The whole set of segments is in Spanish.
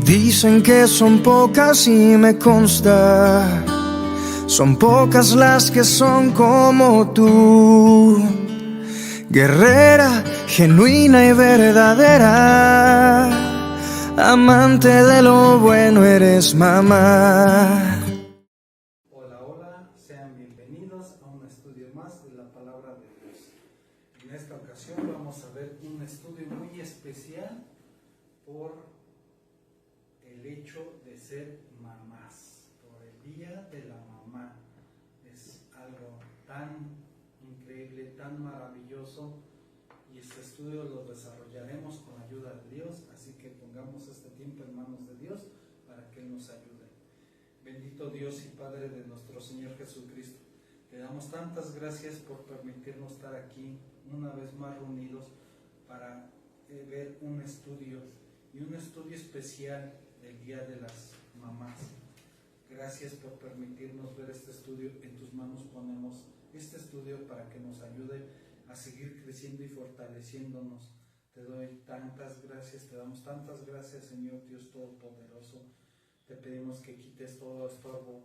Dicen que son pocas y me consta, son pocas las que son como tú, guerrera, genuina y verdadera, amante de lo bueno eres, mamá. Hola, hola, sean bienvenidos a un estudio más de la Palabra de Dios. En esta ocasión vamos a ver un estudio muy especial por el hecho de ser mamás, por el Día de la Mamá. Es algo tan increíble, tan maravilloso, y este estudio lo desarrollaremos con ayuda de Dios, así que pongamos este tiempo en manos de Dios para que Él nos ayude. Bendito Dios y Padre de nuestro Señor Jesucristo, te damos tantas gracias por permitirnos estar aquí una vez más reunidos para ver un estudio especial del Día de las Mamás. Gracias por permitirnos ver este estudio. En tus manos ponemos este estudio para que nos ayude a seguir creciendo y fortaleciéndonos. Te doy tantas gracias, te damos tantas gracias, Señor Dios Todopoderoso. Te pedimos que quites todo estorbo,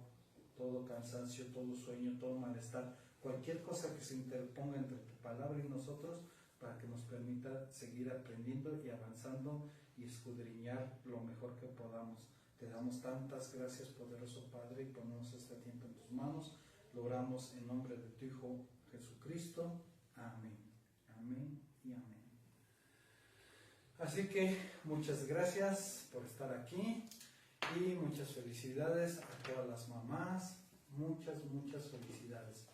todo cansancio, todo sueño, todo malestar, cualquier cosa que se interponga entre tu palabra y nosotros, para que nos permita seguir aprendiendo y avanzando y escudriñar lo mejor que podamos. Te damos tantas gracias, poderoso Padre, y ponemos este tiempo en tus manos. Lo oramos en nombre de tu Hijo Jesucristo. Amén. Amén y amén. Así que muchas gracias por estar aquí. Y muchas felicidades a todas las mamás, muchas felicidades,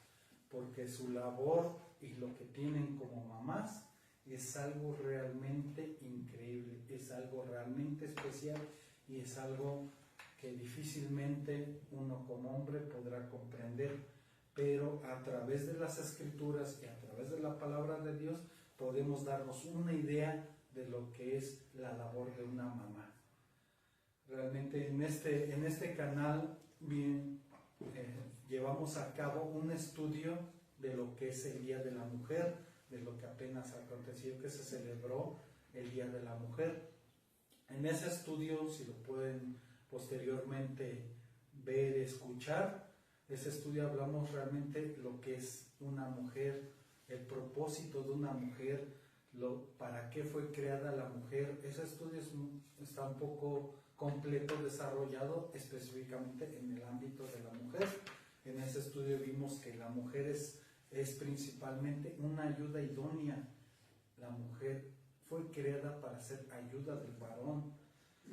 porque su labor y lo que tienen como mamás es algo realmente increíble, es algo realmente especial y es algo que difícilmente uno como hombre podrá comprender, pero a través de las Escrituras y a través de la palabra de Dios podemos darnos una idea de lo que es la labor de una mamá. Realmente en este canal llevamos a cabo un estudio de lo que es el Día de la Mujer, de lo que apenas aconteció, que se celebró el Día de la Mujer. En ese estudio, si lo pueden posteriormente ver, escuchar, ese estudio hablamos realmente lo que es una mujer, el propósito de una mujer, para qué fue creada la mujer. Ese estudio está un poco completo, desarrollado específicamente en el ámbito de la mujer. En ese estudio vimos que la mujer es principalmente una ayuda idónea. La mujer fue creada para ser ayuda del varón.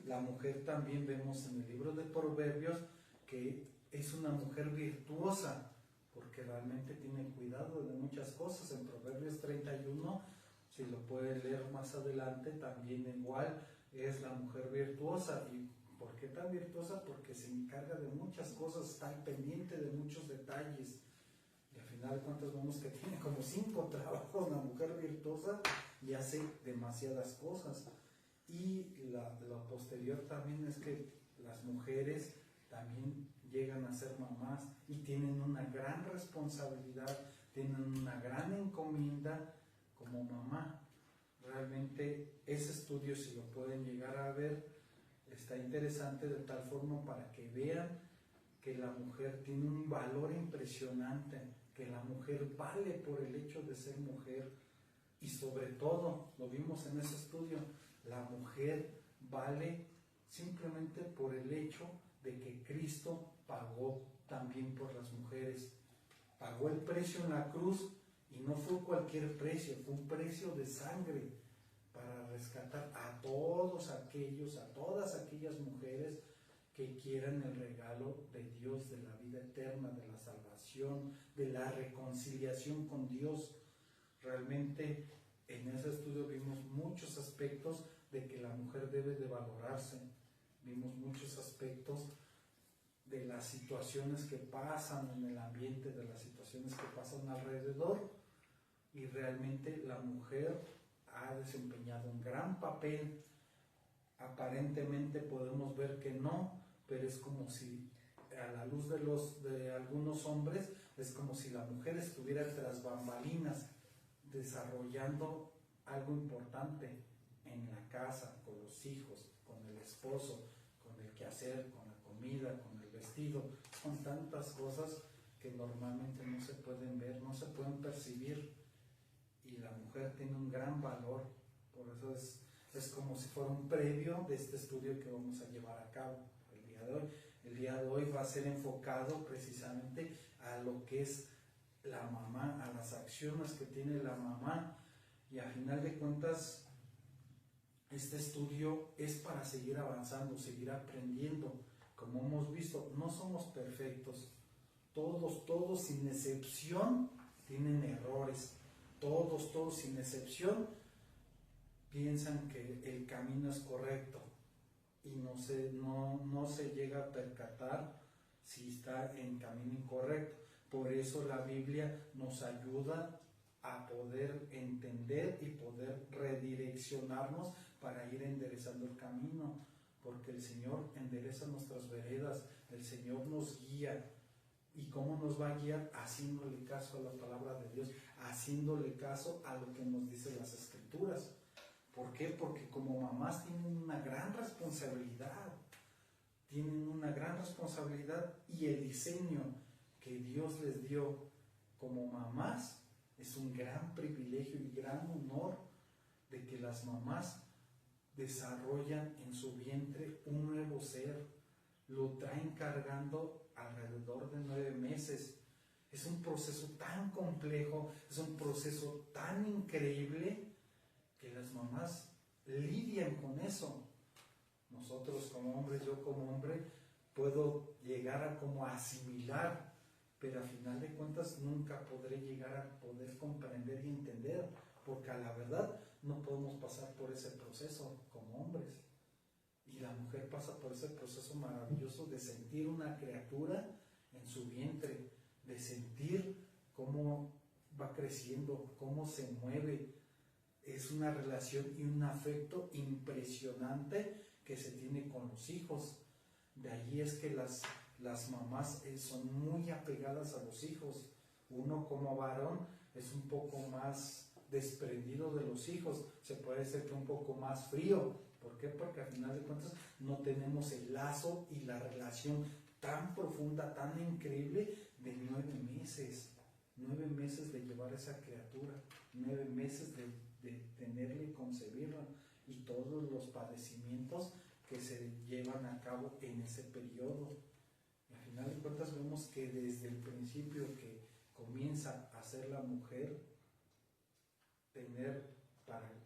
La mujer también vemos en el libro de Proverbios que es una mujer virtuosa, porque realmente tiene cuidado de muchas cosas. En Proverbios 31, si lo pueden leer más adelante, también igual es la mujer virtuosa. ¿Y por qué tan virtuosa? Porque se encarga de muchas cosas, está al pendiente de muchos detalles. Y al final de cuentas vemos que tiene como 5 trabajos la mujer virtuosa y hace demasiadas cosas. Y lo posterior también es que las mujeres también llegan a ser mamás y tienen una gran responsabilidad, tienen una gran encomienda como mamá. Realmente ese estudio, si lo pueden llegar a ver, está interesante de tal forma para que vean que la mujer tiene un valor impresionante, que la mujer vale por el hecho de ser mujer, y sobre todo, lo vimos en ese estudio, la mujer vale simplemente por el hecho de que Cristo pagó también por las mujeres, pagó el precio en la cruz. Y no fue cualquier precio, fue un precio de sangre para rescatar a todas aquellas mujeres que quieran el regalo de Dios, de la vida eterna, de la salvación, de la reconciliación con Dios. Realmente en ese estudio vimos muchos aspectos de que la mujer debe de valorarse, vimos muchos aspectos de las situaciones que pasan en el ambiente, de las situaciones que pasan alrededor, y realmente la mujer ha desempeñado un gran papel. Aparentemente podemos ver que no, pero es como si a la luz de algunos hombres es como si la mujer estuviera tras bambalinas desarrollando algo importante en la casa, con los hijos, con el esposo, el quehacer, con la comida, con el vestido. Son tantas cosas que normalmente no se pueden ver, no se pueden percibir, y la mujer tiene un gran valor. Por eso es como si fuera un previo de este estudio que vamos a llevar a cabo el día de hoy. El día de hoy va a ser enfocado precisamente a lo que es la mamá, a las acciones que tiene la mamá, y a final de cuentas este estudio es para seguir avanzando, seguir aprendiendo. Como hemos visto, no somos perfectos, todos sin excepción tienen errores, todos sin excepción piensan que el camino es correcto y no se llega a percatar si está en camino incorrecto. Por eso la Biblia nos ayuda a poder entender y poder redireccionarnos para ir enderezando el camino, porque el Señor endereza nuestras veredas, el Señor nos guía. ¿Y cómo nos va a guiar? Haciéndole caso a la palabra de Dios, haciéndole caso a lo que nos dicen las Escrituras. ¿Por qué? Porque como mamás tienen una gran responsabilidad, y el diseño que Dios les dio como mamás es un gran privilegio y gran honor de que las mamás desarrollan en su vientre un nuevo ser, lo traen cargando alrededor de 9 meses. Es un proceso tan complejo, es un proceso tan increíble que las mamás lidian con eso. Nosotros como hombres, yo como hombre, puedo llegar a como asimilar, pero a final de cuentas nunca podré llegar a poder comprender y entender, porque a la verdad no podemos pasar por ese proceso como hombres. Y la mujer pasa por ese proceso maravilloso de sentir una criatura en su vientre, de sentir cómo va creciendo, cómo se mueve. Es una relación y un afecto impresionante que se tiene con los hijos. De ahí es que las mamás son muy apegadas a los hijos. Uno como varón es un poco más desprendido de los hijos, se puede decir que un poco más frío. ¿Por qué? Porque al final de cuentas no tenemos el lazo y la relación tan profunda, tan increíble de 9 meses. 9 meses de llevar esa criatura, 9 meses de tenerla y concebirla, y todos los padecimientos que se llevan a cabo en ese periodo. Y al final de cuentas vemos que desde el principio que comienza a ser la mujer,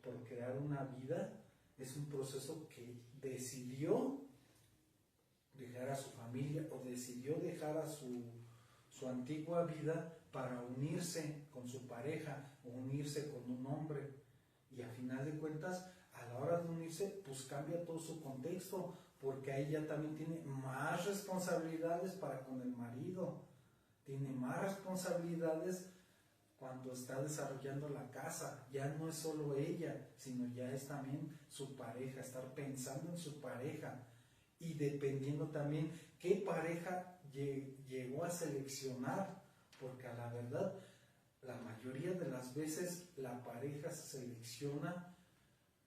por crear una vida, es un proceso que decidió dejar a su familia o decidió dejar a su antigua vida para unirse con su pareja o unirse con un hombre. Y al final de cuentas, a la hora de unirse, pues cambia todo su contexto, porque ahí ya también tiene más responsabilidades para con el marido, tiene más responsabilidades cuando está desarrollando la casa. Ya no es solo ella, sino ya es también su pareja, estar pensando en su pareja, y dependiendo también qué pareja llegó a seleccionar, porque a la verdad, la mayoría de las veces la pareja se selecciona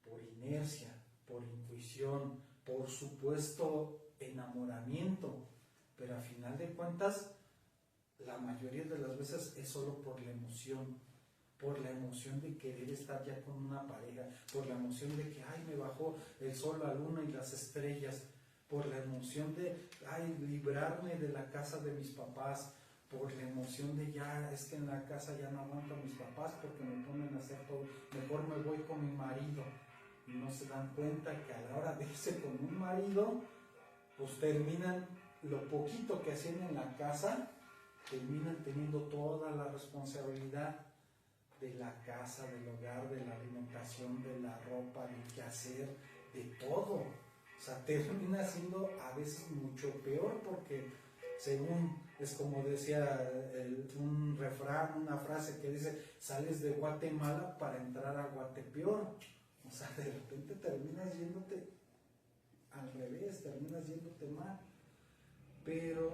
por inercia, por intuición, por supuesto enamoramiento, pero a final de cuentas la mayoría de las veces es solo por la emoción de querer estar ya con una pareja, por la emoción de que me bajó el sol, la luna y las estrellas, por la emoción de librarme de la casa de mis papás, por la emoción de es que en la casa ya no aguanto a mis papás porque me ponen a hacer todo, mejor me voy con mi marido. Y no se dan cuenta que a la hora de irse con un marido, pues terminan lo poquito que hacían en la casa, terminan teniendo toda la responsabilidad de la casa, del hogar, de la alimentación, de la ropa, del quehacer, de todo. O sea, termina siendo a veces mucho peor, porque según es como decía un refrán, una frase que dice: sales de Guatemala para entrar a Guatepeor. O sea, de repente terminas yéndote al revés, terminas yéndote mal. Pero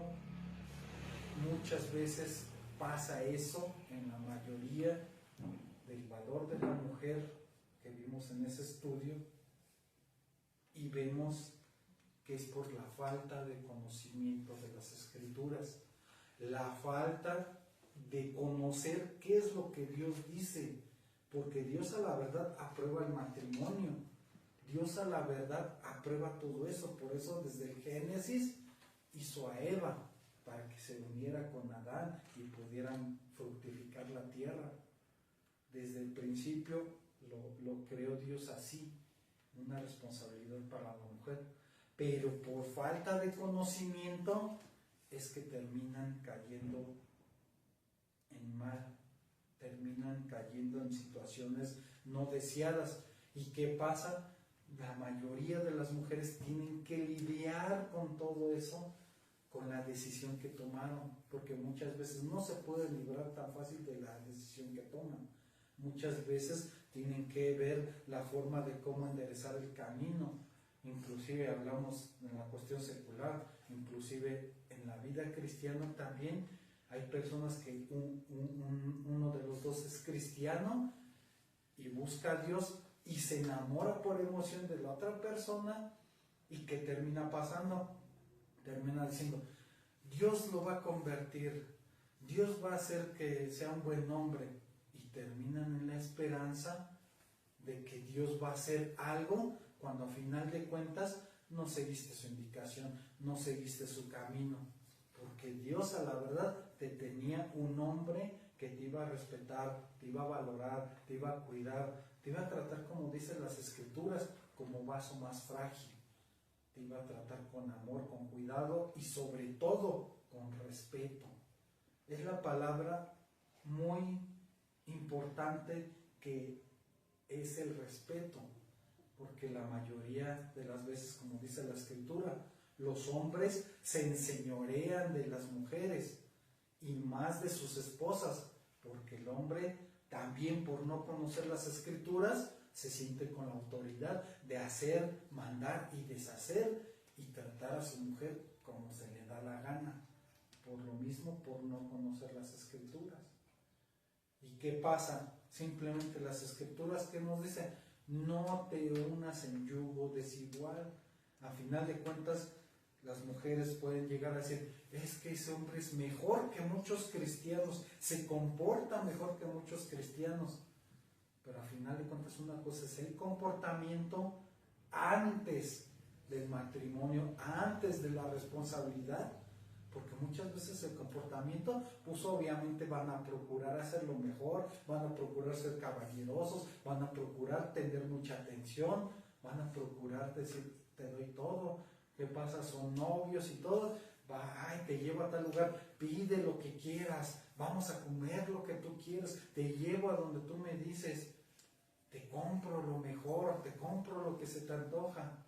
muchas veces pasa eso en la mayoría del valor de la mujer que vimos en ese estudio, y vemos que es por la falta de conocimiento de las Escrituras, la falta de conocer qué es lo que Dios dice, porque Dios a la verdad aprueba el matrimonio, Dios a la verdad aprueba todo eso. Por eso desde el Génesis hizo a Eva para que se uniera con Adán y pudieran fructificar la tierra. Desde el principio lo creó Dios así, una responsabilidad para la mujer, pero por falta de conocimiento es que terminan cayendo en mal, terminan cayendo en situaciones no deseadas. ¿Y qué pasa? La mayoría de las mujeres tienen que lidiar con todo eso, con la decisión que tomaron, porque muchas veces no se pueden librar tan fácil de la decisión que toman. Muchas veces tienen que ver la forma de cómo enderezar el camino. Inclusive hablamos en la cuestión secular, inclusive en la vida cristiana también hay personas que uno de los dos es cristiano y busca a Dios y se enamora por emoción de la otra persona, y que termina pasando, termina diciendo, Dios lo va a convertir, Dios va a hacer que sea un buen hombre, y terminan en la esperanza de que Dios va a hacer algo cuando a final de cuentas no seguiste su indicación, no seguiste su camino, porque Dios a la verdad te tenía un hombre que te iba a respetar, te iba a valorar, te iba a cuidar, te iba a tratar, como dicen las Escrituras, como vaso más frágil, te iba a tratar con amor, con cuidado y sobre todo con respeto. Es la palabra muy importante, que es el respeto, porque la mayoría de las veces, como dice la Escritura, los hombres se enseñorean de las mujeres y más de sus esposas, porque el hombre también, por no conocer las Escrituras, se siente con la autoridad de hacer, mandar y deshacer y tratar a su mujer como se le da la gana, por lo mismo, por no conocer las Escrituras. ¿Y qué pasa? Simplemente las Escrituras que nos dicen, no te unas en yugo desigual. A final de cuentas, las mujeres pueden llegar a decir, es que ese hombre es mejor que muchos cristianos, se comporta mejor que muchos cristianos. Pero a final de cuentas, una cosa es el comportamiento antes del matrimonio, antes de la responsabilidad, porque muchas veces el comportamiento, pues obviamente van a procurar hacer lo mejor, van a procurar ser caballerosos, van a procurar tener mucha atención, van a procurar decir, te doy todo. ¿Qué pasa? Son novios y todo, ay, te llevo a tal lugar, pide lo que quieras, vamos a comer lo que tú quieras, te llevo a donde tú me dices, te compro lo mejor, te compro lo que se te antoja.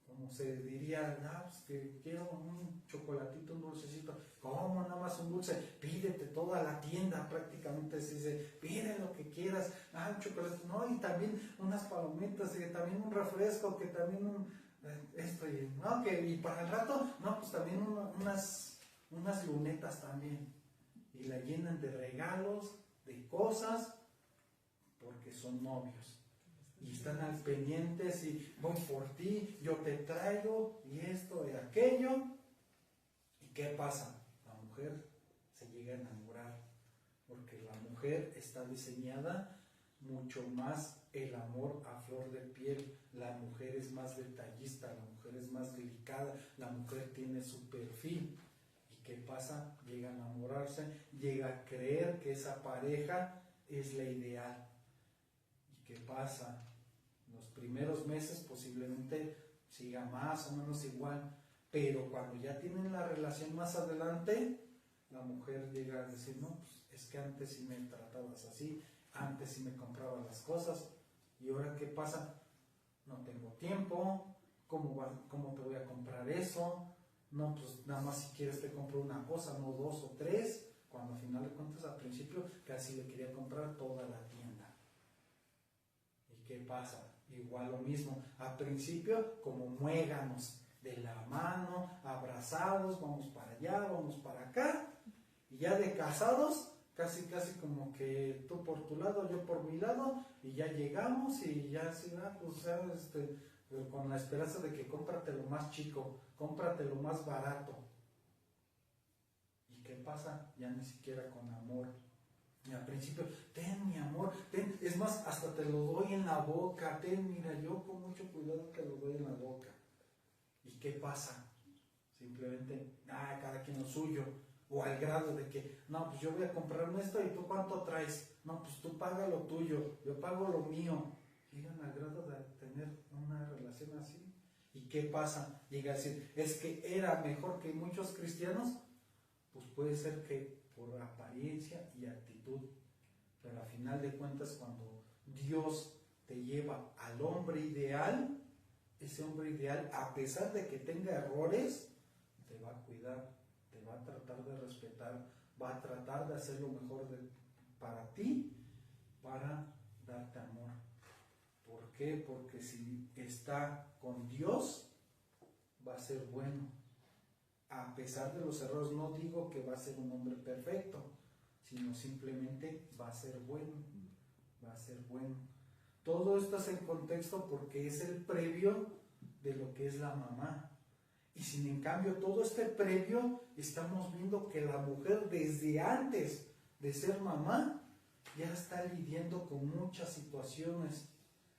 Como se diría, no, pues que quiero un chocolatito, un dulcecito. ¿Cómo? Nada más un dulce. Pídete toda la tienda, prácticamente se dice, pide lo que quieras. Un chocolate, no, y también unas palomitas, que también un refresco, que también esto, y, no, que, y para el rato, no, pues también unas lunetas también. Y la llenan de regalos, de cosas, porque son novios. Y están al pendientes y voy por ti, yo te traigo y esto y aquello. ¿Y qué pasa? La mujer se llega a enamorar, porque la mujer está diseñada mucho más el amor a flor de piel. La mujer es más detallista, la mujer es más delicada, la mujer tiene su perfil. ¿Y qué pasa? Llega a enamorarse, llega a creer que esa pareja es la ideal. ¿Y qué pasa? Los primeros meses posiblemente siga más o menos igual, pero cuando ya tienen la relación más adelante, la mujer llega a decir, no, pues es que antes sí me tratabas así, antes sí me comprabas las cosas, y ahora ¿qué pasa? No tengo tiempo, ¿cómo te voy a comprar eso? No, pues nada más si quieres te compro una cosa, no dos o tres, cuando al final de cuentas al principio casi le quería comprar toda la tienda. ¿Y qué pasa? Igual lo mismo, al principio como muéganos, de la mano, abrazados, vamos para allá, vamos para acá, y ya de casados, casi como que tú por tu lado, yo por mi lado, y ya llegamos y ya así, pues pero con la esperanza de que cómprate lo más chico, cómprate lo más barato. ¿Y qué pasa? Ya ni siquiera con amor. Y al principio, ten mi amor, ten, es más, hasta te lo doy en la boca, ten, mira, yo con mucho cuidado te lo doy en la boca. ¿Y qué pasa? Simplemente, cada quien lo suyo, o al grado de que, no, pues yo voy a comprarme esto y tú cuánto traes, no, pues tú paga lo tuyo, yo pago lo mío. Llegan al grado de tener una relación así. ¿Y qué pasa? Llega a decir, es que era mejor que muchos cristianos. Pues puede ser que por apariencia y actitud, pero al final de cuentas cuando Dios te lleva al hombre ideal, ese hombre ideal, a pesar de que tenga errores, te va a cuidar, te va a tratar de respetar, va a tratar de hacer lo mejor para ti, para darte amor. ¿Por qué? Porque si está con Dios, va a ser bueno. A pesar de los errores, no digo que va a ser un hombre perfecto, sino simplemente va a ser bueno, va a ser bueno. Todo esto es en contexto porque es el previo de lo que es la mamá. Y sin en cambio, todo este previo, estamos viendo que la mujer desde antes de ser mamá, ya está lidiando con muchas situaciones.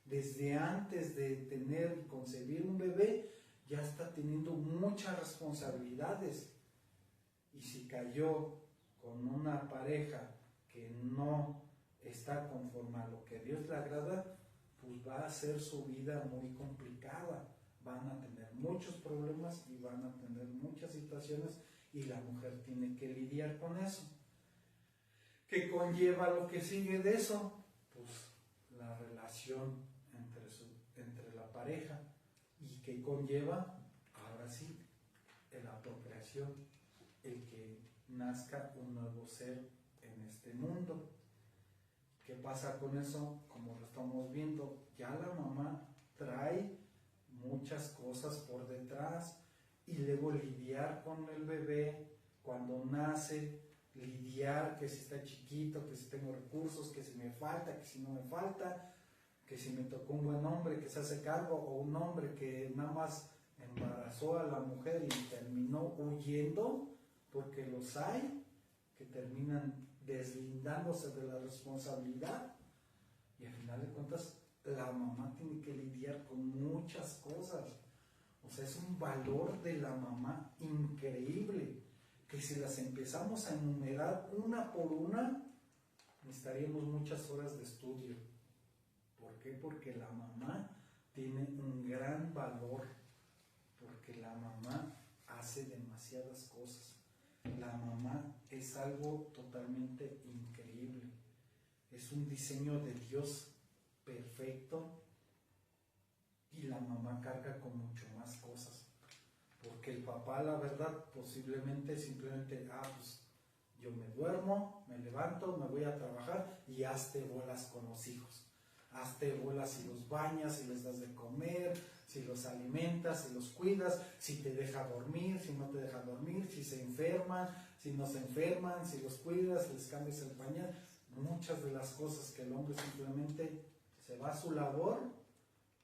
Desde antes de tener y concebir un bebé, ya está teniendo muchas responsabilidades. Y si cayó con una pareja que no está conforme a lo que a Dios le agrada, pues va a ser su vida muy complicada. Van a tener muchos problemas y van a tener muchas situaciones y la mujer tiene que lidiar con eso. ¿Qué conlleva lo que sigue de eso? Pues la relación entre la pareja. ¿Y qué conlleva? Ahora sí, la procreación, el que nazca un nuevo ser en este mundo. ¿Qué pasa con eso? Como lo estamos viendo, ya la mamá trae muchas cosas por detrás y luego lidiar con el bebé cuando nace, lidiar que si está chiquito, que si tengo recursos, que si me falta, que si no me falta, que si me tocó un buen hombre que se hace cargo o un hombre que nada más embarazó a la mujer y terminó huyendo, porque los hay que terminan deslindándose de la responsabilidad y al final de cuentas la mamá tiene que lidiar con muchas cosas. O sea, es un valor de la mamá increíble que si las empezamos a enumerar una por una necesitaríamos muchas horas de estudio. ¿Por qué? Porque la mamá tiene un gran valor, porque la mamá hace demasiadas cosas. La mamá es algo totalmente increíble. Es un diseño de Dios perfecto y la mamá carga con mucho más cosas. Porque el papá, la verdad, posiblemente simplemente, pues yo me duermo, me levanto, me voy a trabajar y hazte bolas con los hijos. Hazte bolas si los bañas, si les das de comer, si los alimentas, si los cuidas, si te deja dormir, si no te deja dormir, si se enferman, si no se enferman, si los cuidas, les cambias el pañal. Muchas de las cosas que el hombre simplemente se va a su labor,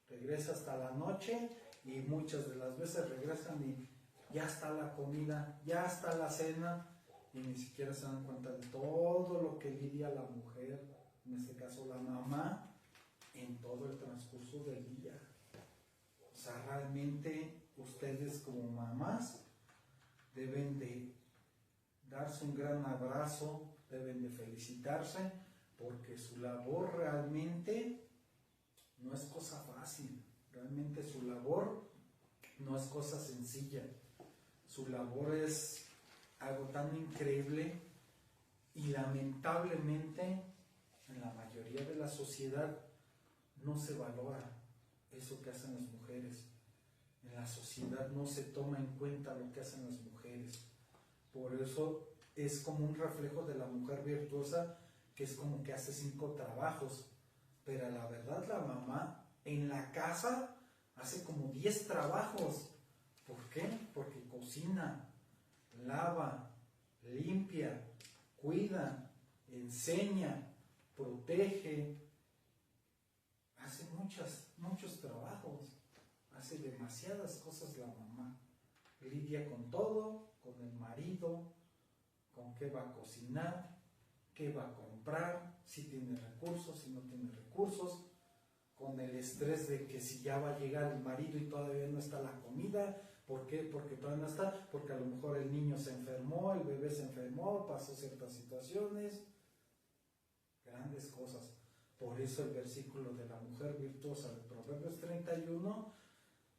regresa hasta la noche y muchas de las veces regresan y ya está la comida, ya está la cena y ni siquiera se dan cuenta de todo lo que lidia la mujer, en este caso la mamá, en todo el transcurso del día. O sea, realmente ustedes como mamás deben de darse un gran abrazo, deben de felicitarse, porque su labor realmente no es cosa fácil, realmente su labor no es cosa sencilla, su labor es algo tan increíble y lamentablemente en la mayoría de la sociedad no se valora eso que hacen las mujeres. En la sociedad no se toma en cuenta lo que hacen las mujeres. Por eso es como un reflejo de la mujer virtuosa, que es como que hace 5 trabajos. Pero la verdad la mamá en la casa hace como 10 trabajos. ¿Por qué? Porque cocina, lava, limpia, cuida, enseña, protege. Hace muchos trabajos. hace demasiadas cosas la mamá. Lidia con todo, con el marido, con qué va a cocinar, qué va a comprar, si tiene recursos, si no tiene recursos, con el estrés de que si ya va a llegar el marido y todavía no está la comida. ¿Por qué? Porque todavía no está, porque a lo mejor el niño se enfermó, el bebé se enfermó, pasó ciertas situaciones, grandes cosas. Por eso el versículo de la mujer virtuosa de Proverbios 31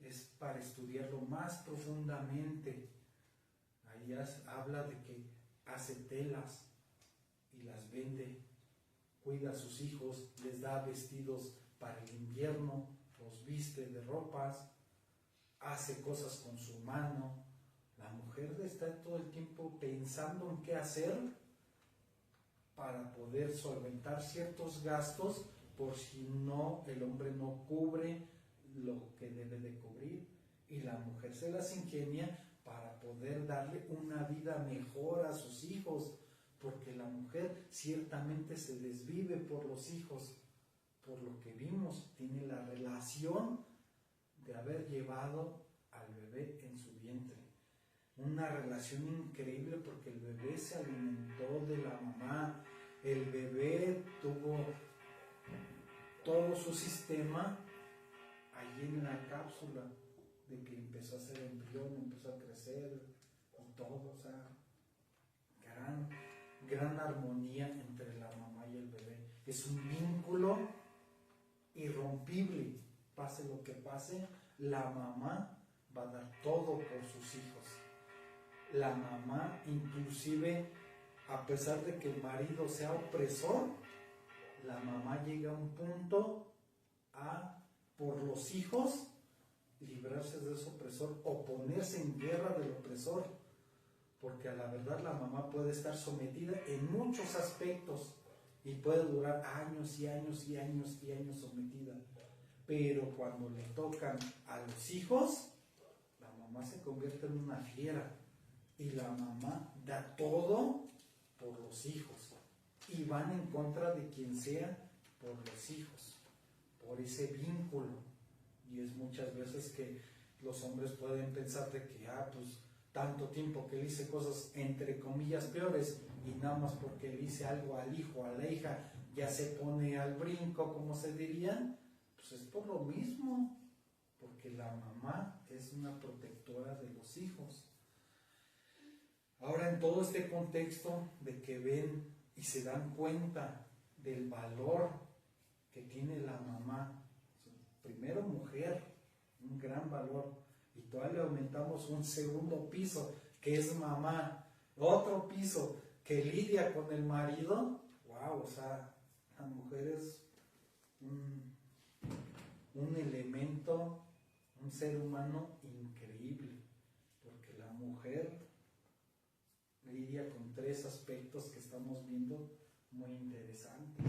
es para estudiarlo más profundamente. Ahí habla de que hace telas y las vende, cuida a sus hijos, les da vestidos para el invierno, los viste de ropas, hace cosas con su mano. La mujer está todo el tiempo pensando en qué hacer para poder solventar ciertos gastos, por si no, el hombre no cubre lo que debe de cubrir, y la mujer se las ingenia para poder darle una vida mejor a sus hijos, porque la mujer ciertamente se desvive por los hijos. Por lo que vimos, tiene la relación de haber llevado al bebé en su vientre. Una relación increíble, porque el bebé se alimentó de la mamá, el bebé tuvo todo su sistema allí en la cápsula, de que empezó a ser embrión, empezó a crecer y todo, o sea, gran armonía entre la mamá y el bebé. Es un vínculo irrompible, pase lo que pase, la mamá va a dar todo por sus hijos. La mamá, inclusive, a pesar de que el marido sea opresor, la mamá llega a un punto a, por los hijos, librarse de ese opresor o ponerse en guerra del opresor, porque a la verdad la mamá puede estar sometida en muchos aspectos y puede durar años y años y años y años sometida, pero cuando le tocan a los hijos, la mamá se convierte en una fiera y la mamá da todo por los hijos y van en contra de quien sea por los hijos, por ese vínculo. Y es muchas veces que los hombres pueden pensar de que, pues tanto tiempo que le hice cosas entre comillas peores, y nada más porque le hice algo al hijo, a la hija, ya se pone al brinco, como se diría. Pues es por lo mismo, porque la mamá es una protectora de los hijos. Ahora, en todo este contexto de que ven y se dan cuenta del valor que tiene la mamá, primero mujer, un gran valor, y todavía le aumentamos un segundo piso, que es mamá, otro piso, que lidia con el marido. Wow, o sea, la mujer es un elemento, un ser humano increíble, porque la mujer lidia con tres aspectos que estamos viendo muy interesantes,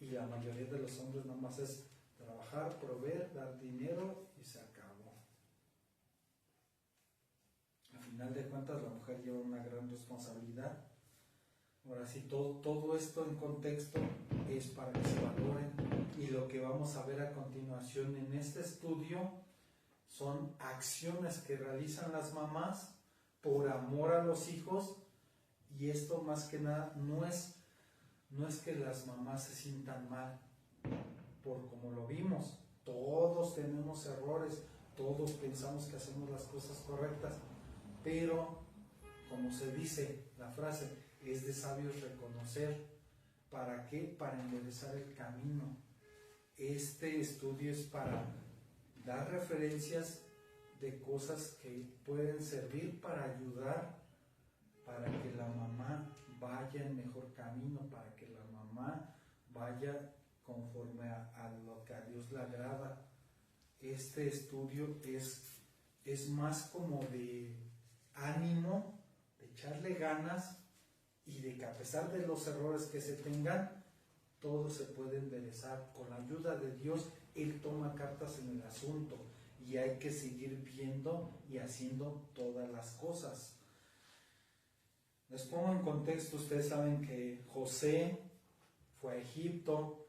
y la mayoría de los hombres nada más es trabajar, proveer, dar dinero y se acabó. Al final de cuentas, la mujer lleva una gran responsabilidad. Ahora sí, todo esto en contexto es para que se valoren, y lo que vamos a ver a continuación en este estudio son acciones que realizan las mamás por amor a los hijos, y esto más que nada no es que las mamás se sientan mal, por como lo vimos, todos tenemos errores, todos pensamos que hacemos las cosas correctas, pero como se dice la frase, es de sabios reconocer. ¿Para qué? Para enderezar el camino. Este estudio es para dar referencias de cosas que pueden servir para ayudar, para que la mamá vaya en mejor camino, para que la mamá vaya conforme a lo que a Dios le agrada. Este estudio es más como de ánimo, de echarle ganas, y de que a pesar de los errores que se tengan, todo se puede enderezar. Con la ayuda de Dios, Él toma cartas en el asunto, y hay que seguir viendo y haciendo todas las cosas. Les pongo en contexto. Ustedes saben que José fue a Egipto,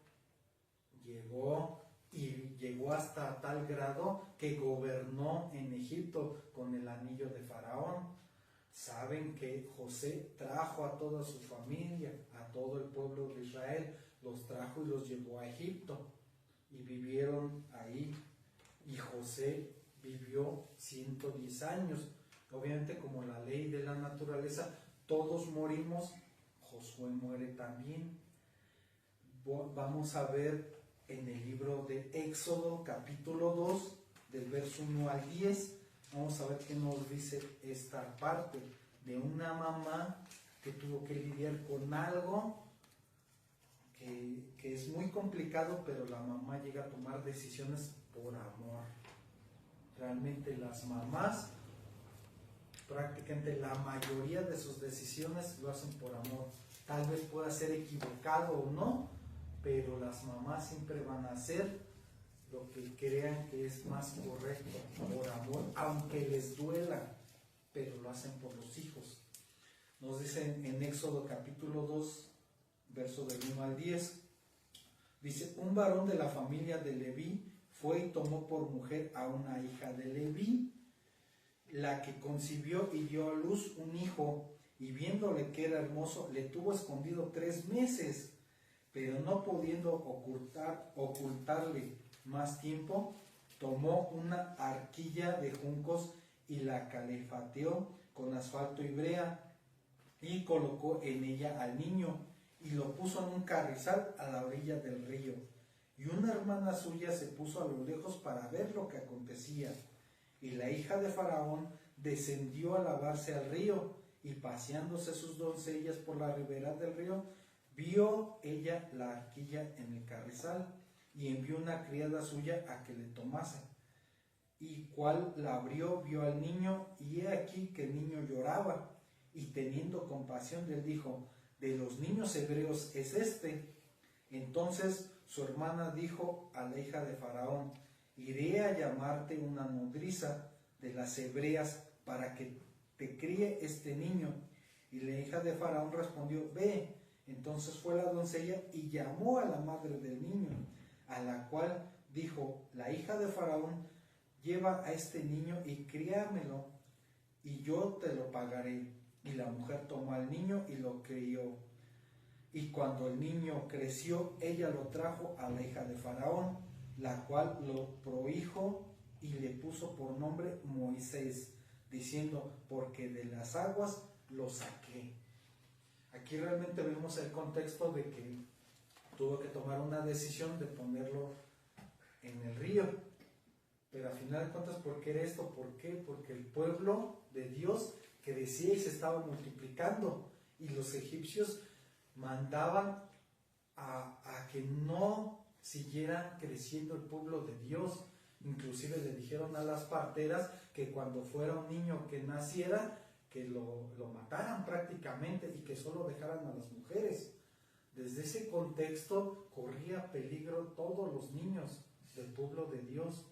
llegó llegó hasta tal grado que gobernó en Egipto con el anillo de Faraón. Saben que José trajo a toda su familia, a todo el pueblo de Israel, los trajo y los llevó a Egipto y vivieron ahí. Y José vivió 110 años. Obviamente, como la ley de la naturaleza, todos morimos, Josué muere también. Vamos a ver en el libro de Éxodo, capítulo 2, del verso 1 al 10, vamos a ver qué nos dice esta parte de una mamá que tuvo que lidiar con algo que es muy complicado, pero la mamá llega a tomar decisiones por amor. Realmente las mamás, prácticamente la mayoría de sus decisiones lo hacen por amor. Tal vez pueda ser equivocado o no, pero las mamás siempre van a hacer lo que crean que es más correcto, por amor, aunque les duela, pero lo hacen por los hijos. Nos dicen en Éxodo capítulo 2, verso del 1 al 10, dice: un varón de la familia de Leví fue y tomó por mujer a una hija de Leví, la que concibió y dio a luz un hijo, y viéndole que era hermoso, le tuvo escondido 3 meses, pero no pudiendo ocultarle más tiempo, tomó una arquilla de juncos y la calefateó con asfalto y brea, y colocó en ella al niño, y lo puso en un carrizal a la orilla del río. Y una hermana suya se puso a lo lejos para ver lo que acontecía. Y la hija de Faraón descendió a lavarse al río, y paseándose sus doncellas por la ribera del río, vio ella la arquilla en el carrizal, y envió una criada suya a que le tomase. Y cual la abrió, vio al niño, y he aquí que el niño lloraba. Y teniendo compasión de él, dijo: de los niños hebreos es este. Entonces su hermana dijo a la hija de Faraón: iré a llamarte una nodriza de las hebreas para que te críe este niño. Y la hija de Faraón respondió: ve. Entonces fue la doncella y llamó a la madre del niño, a la cual dijo la hija de Faraón: lleva a este niño y críamelo, y yo te lo pagaré. Y la mujer tomó al niño y lo crió. Y cuando el niño creció, ella lo trajo a la hija de Faraón, la cual lo prohijo y le puso por nombre Moisés, diciendo: porque de las aguas lo saqué. Aquí realmente vemos el contexto de que tuvo que tomar una decisión de ponerlo en el río. Pero al final de cuentas, ¿por qué era esto? ¿Por qué? Porque el pueblo de Dios crecía y se estaba multiplicando, y los egipcios mandaban a que no siguiera creciendo el pueblo de Dios. Inclusive le dijeron a las parteras que cuando fuera un niño que naciera, que lo mataran prácticamente y que solo dejaran a las mujeres. Desde ese contexto corría peligro todos los niños del pueblo de Dios.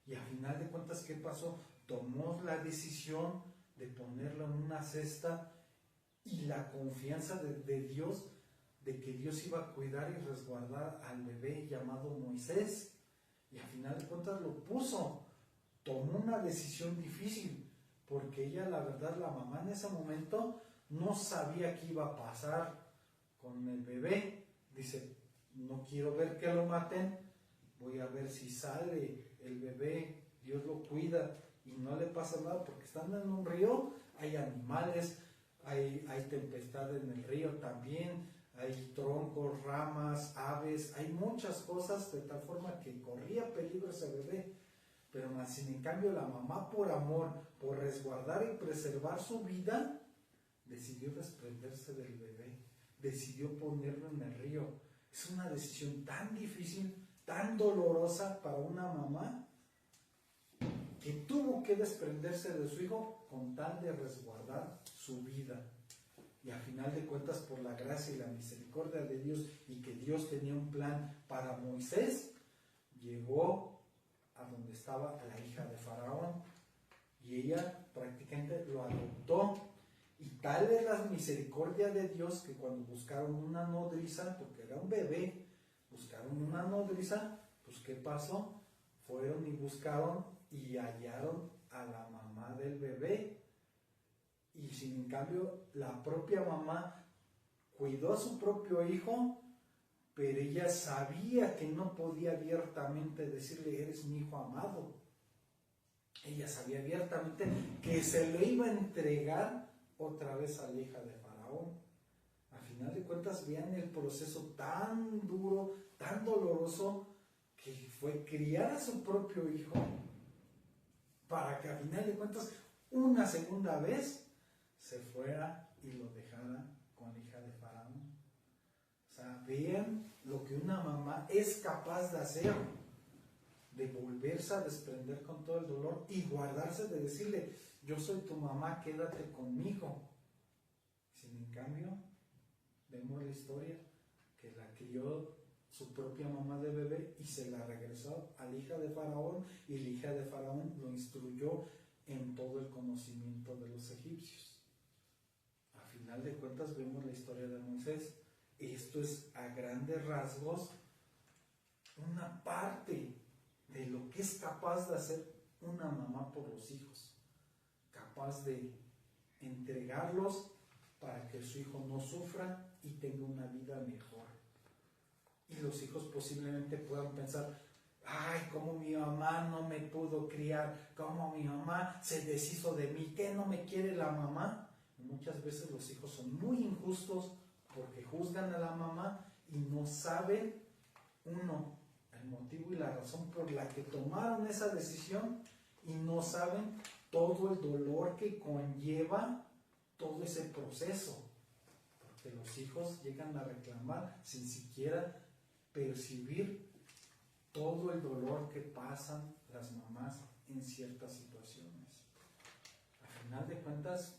Y a final de cuentas, ¿qué pasó? Tomó la decisión de ponerlo en una cesta, y la confianza de Dios, de que Dios iba a cuidar y resguardar al bebé llamado Moisés. Y a final de cuentas lo puso. Tomó una decisión difícil, porque ella, la verdad, la mamá en ese momento no sabía qué iba a pasar con el bebé. Dice: no quiero ver que lo maten, voy a ver si sale el bebé, Dios lo cuida y no le pasa nada, porque estando en un río hay animales, hay tempestad en el río también, hay troncos, ramas, aves, hay muchas cosas, de tal forma que corría peligro ese bebé. Pero más sin en cambio, la mamá, por amor, por resguardar y preservar su vida, decidió desprenderse del bebé, decidió ponerlo en el río. Es una decisión tan difícil, tan dolorosa para una mamá, que tuvo que desprenderse de su hijo con tal de resguardar su vida. Y al final de cuentas, por la gracia y la misericordia de Dios, y que Dios tenía un plan para Moisés, llegó a donde estaba la hija de Faraón, y ella prácticamente lo adoptó. Y tal es la misericordia de Dios, que cuando buscaron una nodriza, porque era un bebé, buscaron una nodriza, pues ¿qué pasó? fueron y buscaron y hallaron a la mamá del bebé. Y sin en cambio, la propia mamá cuidó a su propio hijo, pero ella sabía que no podía abiertamente decirle, eres mi hijo amado. Ella sabía abiertamente que se le iba a entregar otra vez a la hija de Faraón. A final de cuentas, vean el proceso tan duro, tan doloroso, que fue criar a su propio hijo para que a final de cuentas, una segunda vez, se fuera y lo dejara con la hija de Faraón. O sea, vean lo que una mamá es capaz de hacer, de volverse a desprender con todo el dolor y guardarse de decirle, yo soy tu mamá, quédate conmigo. Sin en cambio, vemos la historia que la crió su propia mamá de bebé y se la regresó a la hija de Faraón, y la hija de Faraón lo instruyó en todo el conocimiento de los egipcios. A final de cuentas vemos la historia de Moisés. Esto es a grandes rasgos una parte de lo que es capaz de hacer una mamá por los hijos, capaz de entregarlos para que su hijo no sufra y tenga una vida mejor. Y los hijos posiblemente puedan pensar, ay, cómo mi mamá no me pudo criar, cómo mi mamá se deshizo de mí, ¿qué no me quiere la mamá? Y muchas veces los hijos son muy injustos porque juzgan a la mamá y no saben, uno, el motivo y la razón por la que tomaron esa decisión, y no saben todo el dolor que conlleva todo ese proceso, porque los hijos llegan a reclamar sin siquiera percibir todo el dolor que pasan las mamás en ciertas situaciones. Al final de cuentas,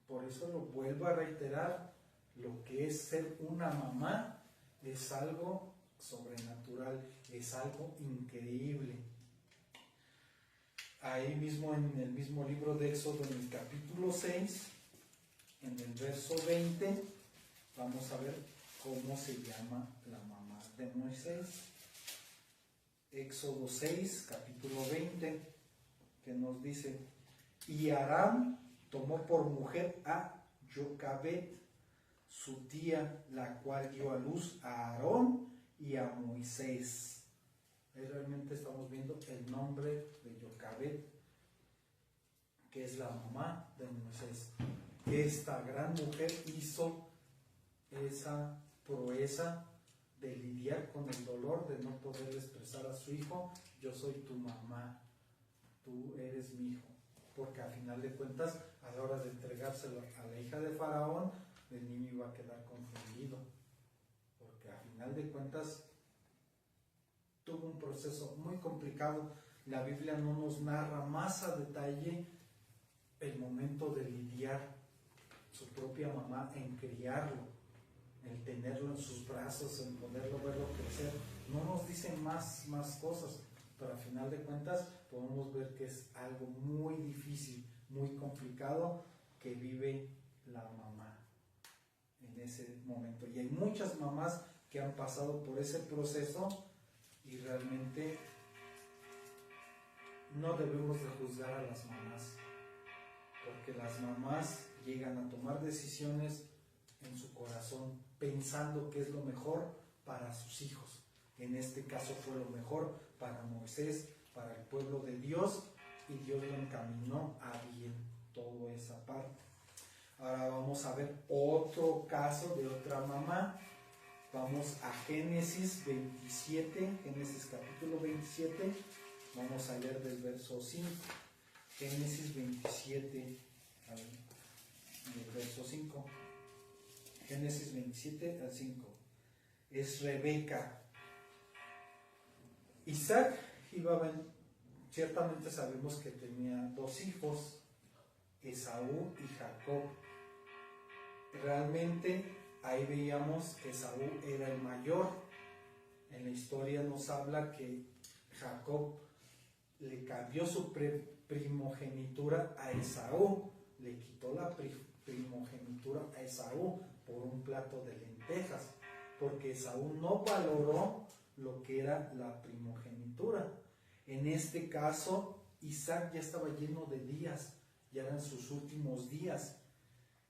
por eso lo vuelvo a reiterar, lo que es ser una mamá es algo sobrenatural, es algo increíble. Ahí mismo en el mismo libro de Éxodo, en el capítulo 6, en el verso 20, vamos a ver cómo se llama la mamá de Moisés. Éxodo 6, capítulo 20, que nos dice, y Aram tomó por mujer a Jocabed, su tía, la cual dio a luz a Aarón y a Moisés. Ahí realmente estamos viendo el nombre de Jocabed, que es la mamá de Moisés. Esta gran mujer hizo esa proeza de lidiar con el dolor de no poder expresar a su hijo, yo soy tu mamá, tú eres mi hijo, porque a final de cuentas, a la hora de entregárselo a la hija de Faraón, el niño iba a quedar confundido, porque a final de cuentas tuvo un proceso muy complicado. La Biblia no nos narra más a detalle el momento de lidiar su propia mamá en criarlo, el tenerlo en sus brazos, en poderlo verlo crecer. No nos dicen más cosas, pero al final de cuentas podemos ver que es algo muy difícil, muy complicado que vive la mamá en ese momento. Y hay muchas mamás que han pasado por ese proceso y realmente no debemos de juzgar a las mamás, porque las mamás llegan a tomar decisiones en su corazón pensando que es lo mejor para sus hijos. En este caso fue lo mejor para Moisés, para el pueblo de Dios, y Dios lo encaminó a bien toda esa parte. Ahora vamos a ver otro caso de otra mamá. Vamos a Génesis 27, Génesis capítulo 27, vamos a leer del verso 5. Génesis 27, del verso 5. Génesis 27 al 5. Es Rebeca. Isaac iba, ciertamente sabemos que tenía dos hijos, Esaú y Jacob. Realmente ahí veíamos que Esaú era el mayor. En la historia nos habla que Jacob le cambió su primogenitura a Esaú, le quitó la primogenitura a Esaú por un plato de lentejas, porque Esaú no valoró lo que era la primogenitura. En En este caso, Isaac ya estaba lleno de días, ya eran sus últimos días.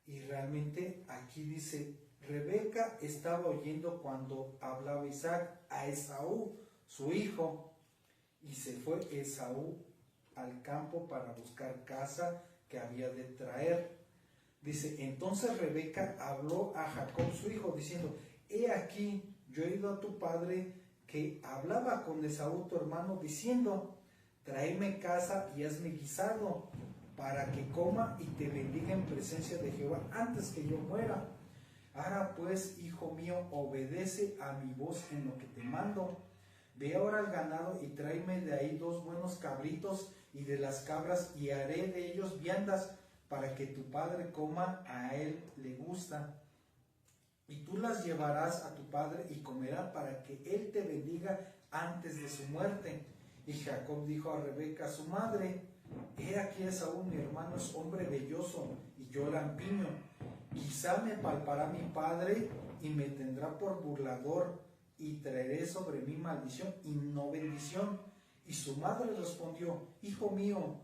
Y realmente aquí dice, Rebeca estaba oyendo cuando hablaba Isaac a Esaú, su hijo, y se fue Esaú al campo para buscar caza que había de traer. Dice, entonces Rebeca habló a Jacob su hijo, diciendo, he aquí, yo he ido a tu padre que hablaba con Esaú tu hermano, diciendo, tráeme caza y hazme guisado, para que coma y te bendiga en presencia de Jehová antes que yo muera. Ahora pues, hijo mío, obedece a mi voz en lo que te mando. Ve ahora al ganado y tráeme de ahí 2 buenos cabritos y de las cabras, y haré de ellos viandas para que tu padre coma, a él le gusta. Y tú las llevarás a tu padre y comerá para que él te bendiga antes de su muerte. Y Jacob dijo a Rebeca, su madre, he aquí Esaú, mi hermano, es hombre velloso y yo lampiño. Quizá me palpará mi padre y me tendrá por burlador, y traeré sobre mí maldición y no bendición. Y su madre respondió, hijo mío,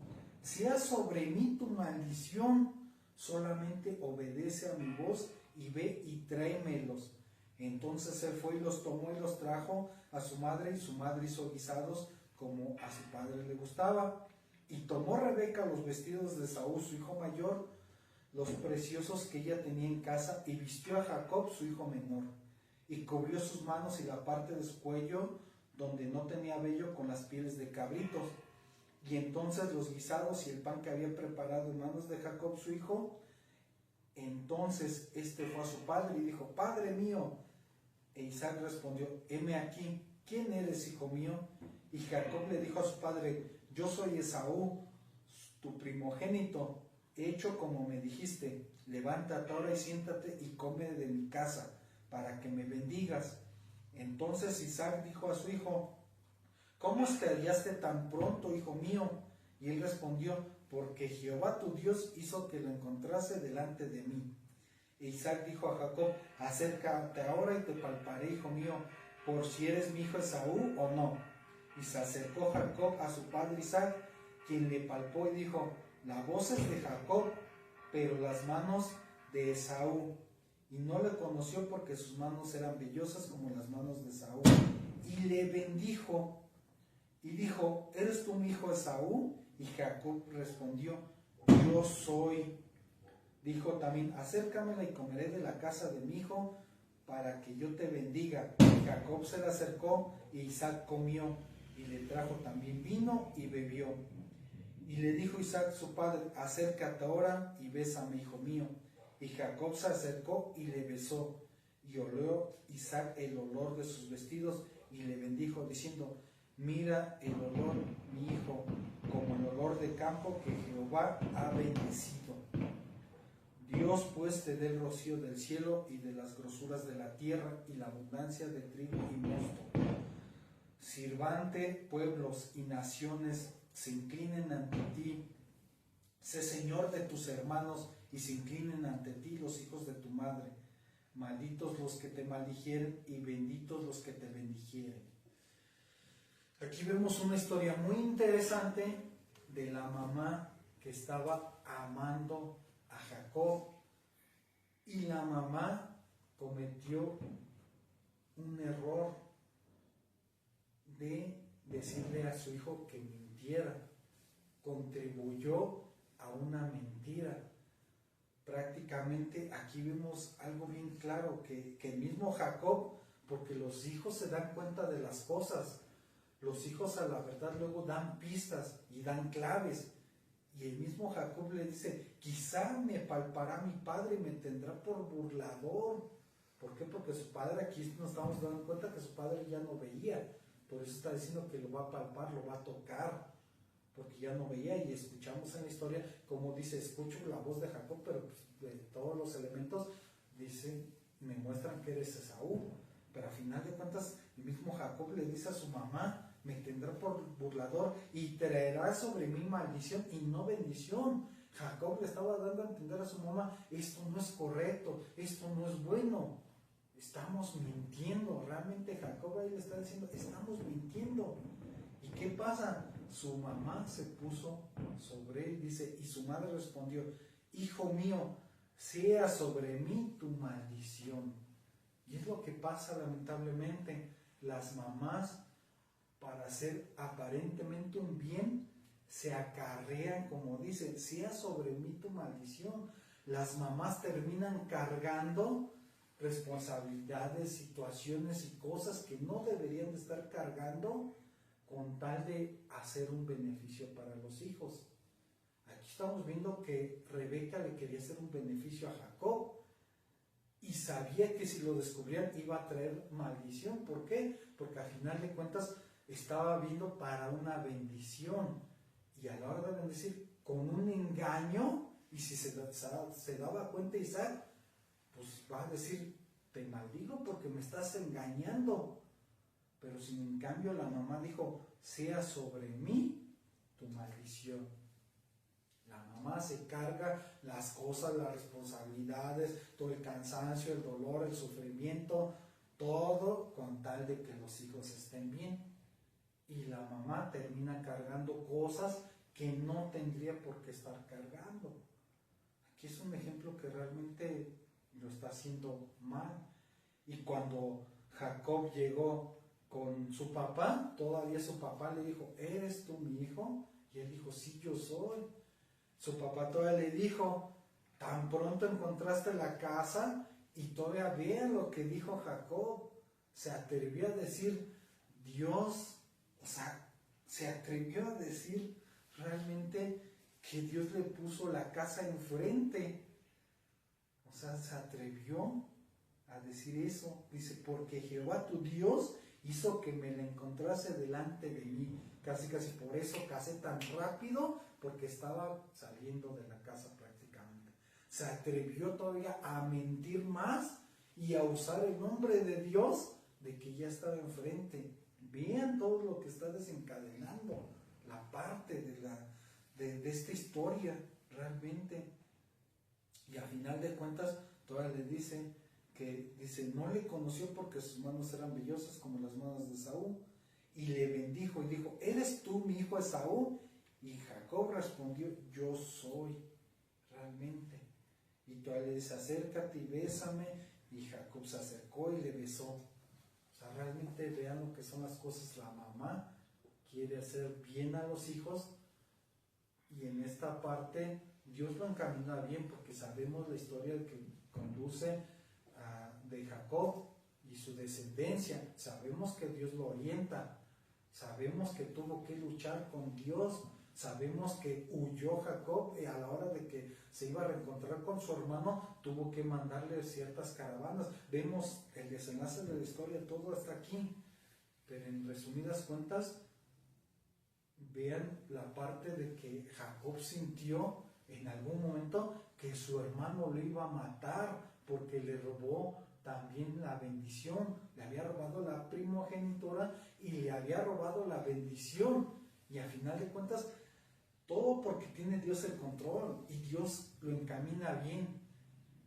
sea sobre mí tu maldición, solamente obedece a mi voz y ve y tráemelos. Entonces él fue y los tomó y los trajo a su madre, y su madre hizo guisados como a su padre le gustaba. Y tomó Rebeca los vestidos de Esaú, su hijo mayor, los preciosos que ella tenía en casa, y vistió a Jacob, su hijo menor, y cubrió sus manos y la parte de su cuello donde no tenía vello con las pieles de cabritos. Y entonces los guisados y el pan que había preparado en manos de Jacob su hijo, entonces este fue a su padre y dijo, Padre mío. E Isaac respondió, heme aquí, ¿quién eres, hijo mío? Y Jacob le dijo a su padre, yo soy Esaú, tu primogénito, hecho como me dijiste, levántate ahora y siéntate y come de mi casa, para que me bendigas. Entonces Isaac dijo a su hijo, ¿cómo es que hallaste tan pronto, hijo mío? Y él respondió, porque Jehová tu Dios hizo que lo encontrase delante de mí. E Isaac dijo a Jacob, acércate ahora y te palparé, hijo mío, por si eres mi hijo Esaú o no. Y se acercó Jacob a su padre Isaac, quien le palpó y dijo, la voz es de Jacob, pero las manos de Esaú. Y no le conoció porque sus manos eran vellosas como las manos de Esaú. Y le bendijo y dijo, ¿eres tú mi hijo Esaú? Y Jacob respondió, yo soy. Dijo también, acércamela y comeré de la casa de mi hijo para que yo te bendiga. Y Jacob se le acercó y Isaac comió, y le trajo también vino y bebió. Y le dijo Isaac su padre, acércate ahora y bésame, hijo mío. Y Jacob se acercó y le besó, y olió Isaac el olor de sus vestidos, y le bendijo, diciendo, mira el olor, mi hijo, como el olor de campo que Jehová ha bendecido. Dios pues te dé el rocío del cielo y de las grosuras de la tierra y la abundancia de trigo y mosto. Sirvante pueblos y naciones se inclinen ante ti. Sé Señor de tus hermanos y se inclinen ante ti los hijos de tu madre. Malditos los que te maldijeren y benditos los que te bendijeren. Aquí vemos una historia muy interesante de la mamá que estaba amando a Jacob, y la mamá cometió un error de decirle a su hijo que mintiera, contribuyó a una mentira. Prácticamente aquí vemos algo bien claro, que el mismo Jacob, porque los hijos se dan cuenta de las cosas, los hijos a la verdad luego dan pistas y dan claves. Y el mismo Jacob le dice, quizá me palpará mi padre y me tendrá por burlador. ¿Por qué? Porque su padre, aquí nos estamos dando cuenta que su padre ya no veía. Por eso está diciendo que lo va a palpar, lo va a tocar, porque ya no veía. Y escuchamos en la historia como dice, escucho la voz de Jacob, pero pues, de todos los elementos, dice, me muestran que eres Esaú. Pero a final de cuentas, el mismo Jacob le dice a su mamá, me tendrá por burlador y traerá sobre mí maldición y no bendición. Jacob le estaba dando a entender a su mamá, esto no es correcto, esto no es bueno, estamos mintiendo. Realmente Jacob ahí le está diciendo, estamos mintiendo. ¿Y qué pasa? su mamá se puso sobre él, dice, y su madre respondió, hijo mío, sea sobre mí tu maldición. Y es lo que pasa lamentablemente. Las mamás, para hacer aparentemente un bien, se acarrean, como dice, sea sobre mí tu maldición. Las mamás terminan cargando responsabilidades, situaciones y cosas que no deberían de estar cargando con tal de hacer un beneficio para los hijos. Aquí estamos viendo que Rebeca le quería hacer un beneficio a Jacob y sabía que si lo descubrían iba a traer maldición. ¿Por qué? Porque al final de cuentas estaba viendo para una bendición, y a la hora de bendecir con un engaño, y si se daba cuenta Isaac, pues va a decir, te maldigo porque me estás engañando. Pero si en cambio la mamá dijo, sea sobre mí tu maldición. La mamá se carga las cosas, las responsabilidades, todo el cansancio, el dolor, el sufrimiento, todo con tal de que los hijos estén bien. Y la mamá termina cargando cosas que no tendría por qué estar cargando. Aquí es un ejemplo que realmente lo está haciendo mal. Y cuando Jacob llegó con su papá, todavía su papá le dijo, ¿eres tú mi hijo? Y él dijo, sí, yo soy. Su papá todavía le dijo, tan pronto encontraste la casa, y todavía vean lo que dijo Jacob. Se atrevió a decir, Dios, o sea, se atrevió a decir realmente que Dios le puso la casa enfrente. O sea, se atrevió a decir eso. Dice, porque Jehová tu Dios hizo que me la encontrase delante de mí. Casi por eso casé tan rápido, porque estaba saliendo de la casa prácticamente. Se atrevió todavía a mentir más y a usar el nombre de Dios, de que ya estaba enfrente. Vean todo lo que está desencadenando la parte de esta historia realmente. Y a final de cuentas todavía le dice que no le conoció porque sus manos eran vellosas como las manos de Esaú, y le bendijo y dijo, ¿eres tú mi hijo Esaú? Y Jacob respondió, yo soy realmente. Y todavía le dice, acércate y bésame, y Jacob se acercó y le besó. O sea, realmente vean lo que son las cosas. La mamá quiere hacer bien a los hijos, y en esta parte Dios lo encamina bien, porque sabemos la historia que conduce de Jacob y su descendencia. Sabemos que Dios lo orienta, sabemos que tuvo que luchar con Dios, sabemos que huyó Jacob y a la hora de que se iba a reencontrar con su hermano tuvo que mandarle ciertas caravanas. Vemos el desenlace de la historia, todo hasta aquí, pero en resumidas cuentas vean la parte de que Jacob sintió en algún momento que su hermano lo iba a matar porque le robó también la bendición, le había robado la primogenitura y le había robado la bendición. Y al final de cuentas, todo porque tiene Dios el control y Dios lo encamina bien.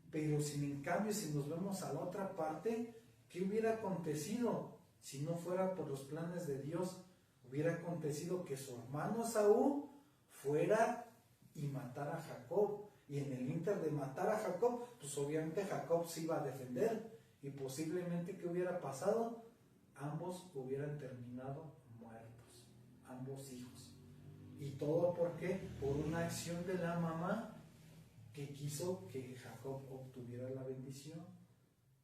Pero en cambio, si nos vemos a la otra parte, ¿qué hubiera acontecido si no fuera por los planes de Dios? Hubiera acontecido que su hermano Esaú fuera y matara a Jacob. Y en el inter de matar a Jacob, pues obviamente Jacob se iba a defender. Y posiblemente, ¿qué hubiera pasado? Ambos hubieran terminado muertos, ambos hijos. ¿Y todo por qué? Por una acción de la mamá que quiso que Jacob obtuviera la bendición.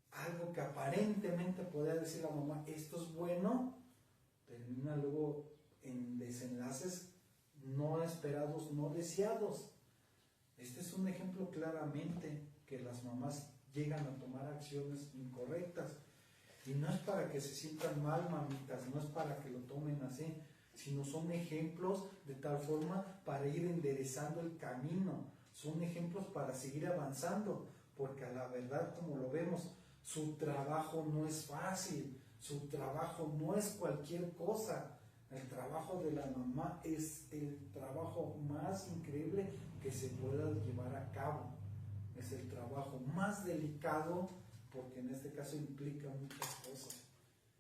Algo que aparentemente podía decir la mamá, esto es bueno, termina luego en desenlaces no esperados, no deseados. Este es un ejemplo claramente que las mamás llegan a tomar acciones incorrectas. Y no es para que se sientan mal, mamitas, no es para que lo tomen así, sino son ejemplos de tal forma para ir enderezando el camino. Son ejemplos para seguir avanzando, porque a la verdad, como lo vemos, su trabajo no es fácil, su trabajo no es cualquier cosa. El trabajo de la mamá es el trabajo más increíble que se pueda llevar a cabo. Es el trabajo más delicado, porque en este caso implica muchas cosas.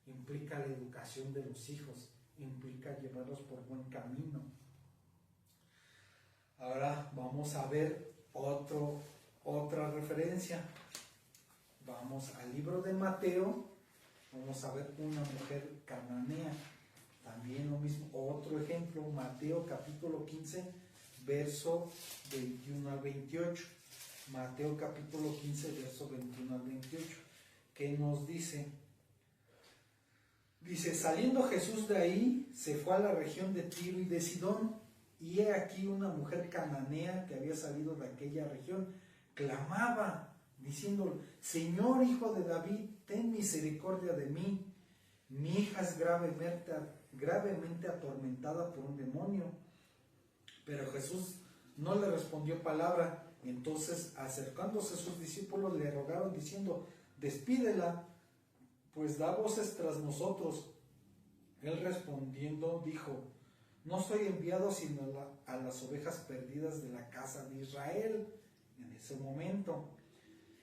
Implica la educación de los hijos, implica llevarlos por buen camino. Ahora vamos a ver otra referencia. Vamos al libro de Mateo, vamos a ver una mujer cananea. También lo mismo, otro ejemplo, Mateo capítulo 15, verso 21 al 28. Mateo capítulo 15, verso 21 al 28. ¿Qué nos dice? Dice, saliendo Jesús de ahí, se fue a la región de Tiro y de Sidón, y he aquí una mujer cananea que había salido de aquella región, clamaba, diciendo, Señor, hijo de David, ten misericordia de mí. Mi hija es gravemente atormentada por un demonio. Pero Jesús no le respondió palabra. Entonces, acercándose a sus discípulos, le rogaron diciendo, despídela, pues da voces tras nosotros. Él respondiendo dijo, no soy enviado sino a las ovejas perdidas de la casa de Israel. En ese momento,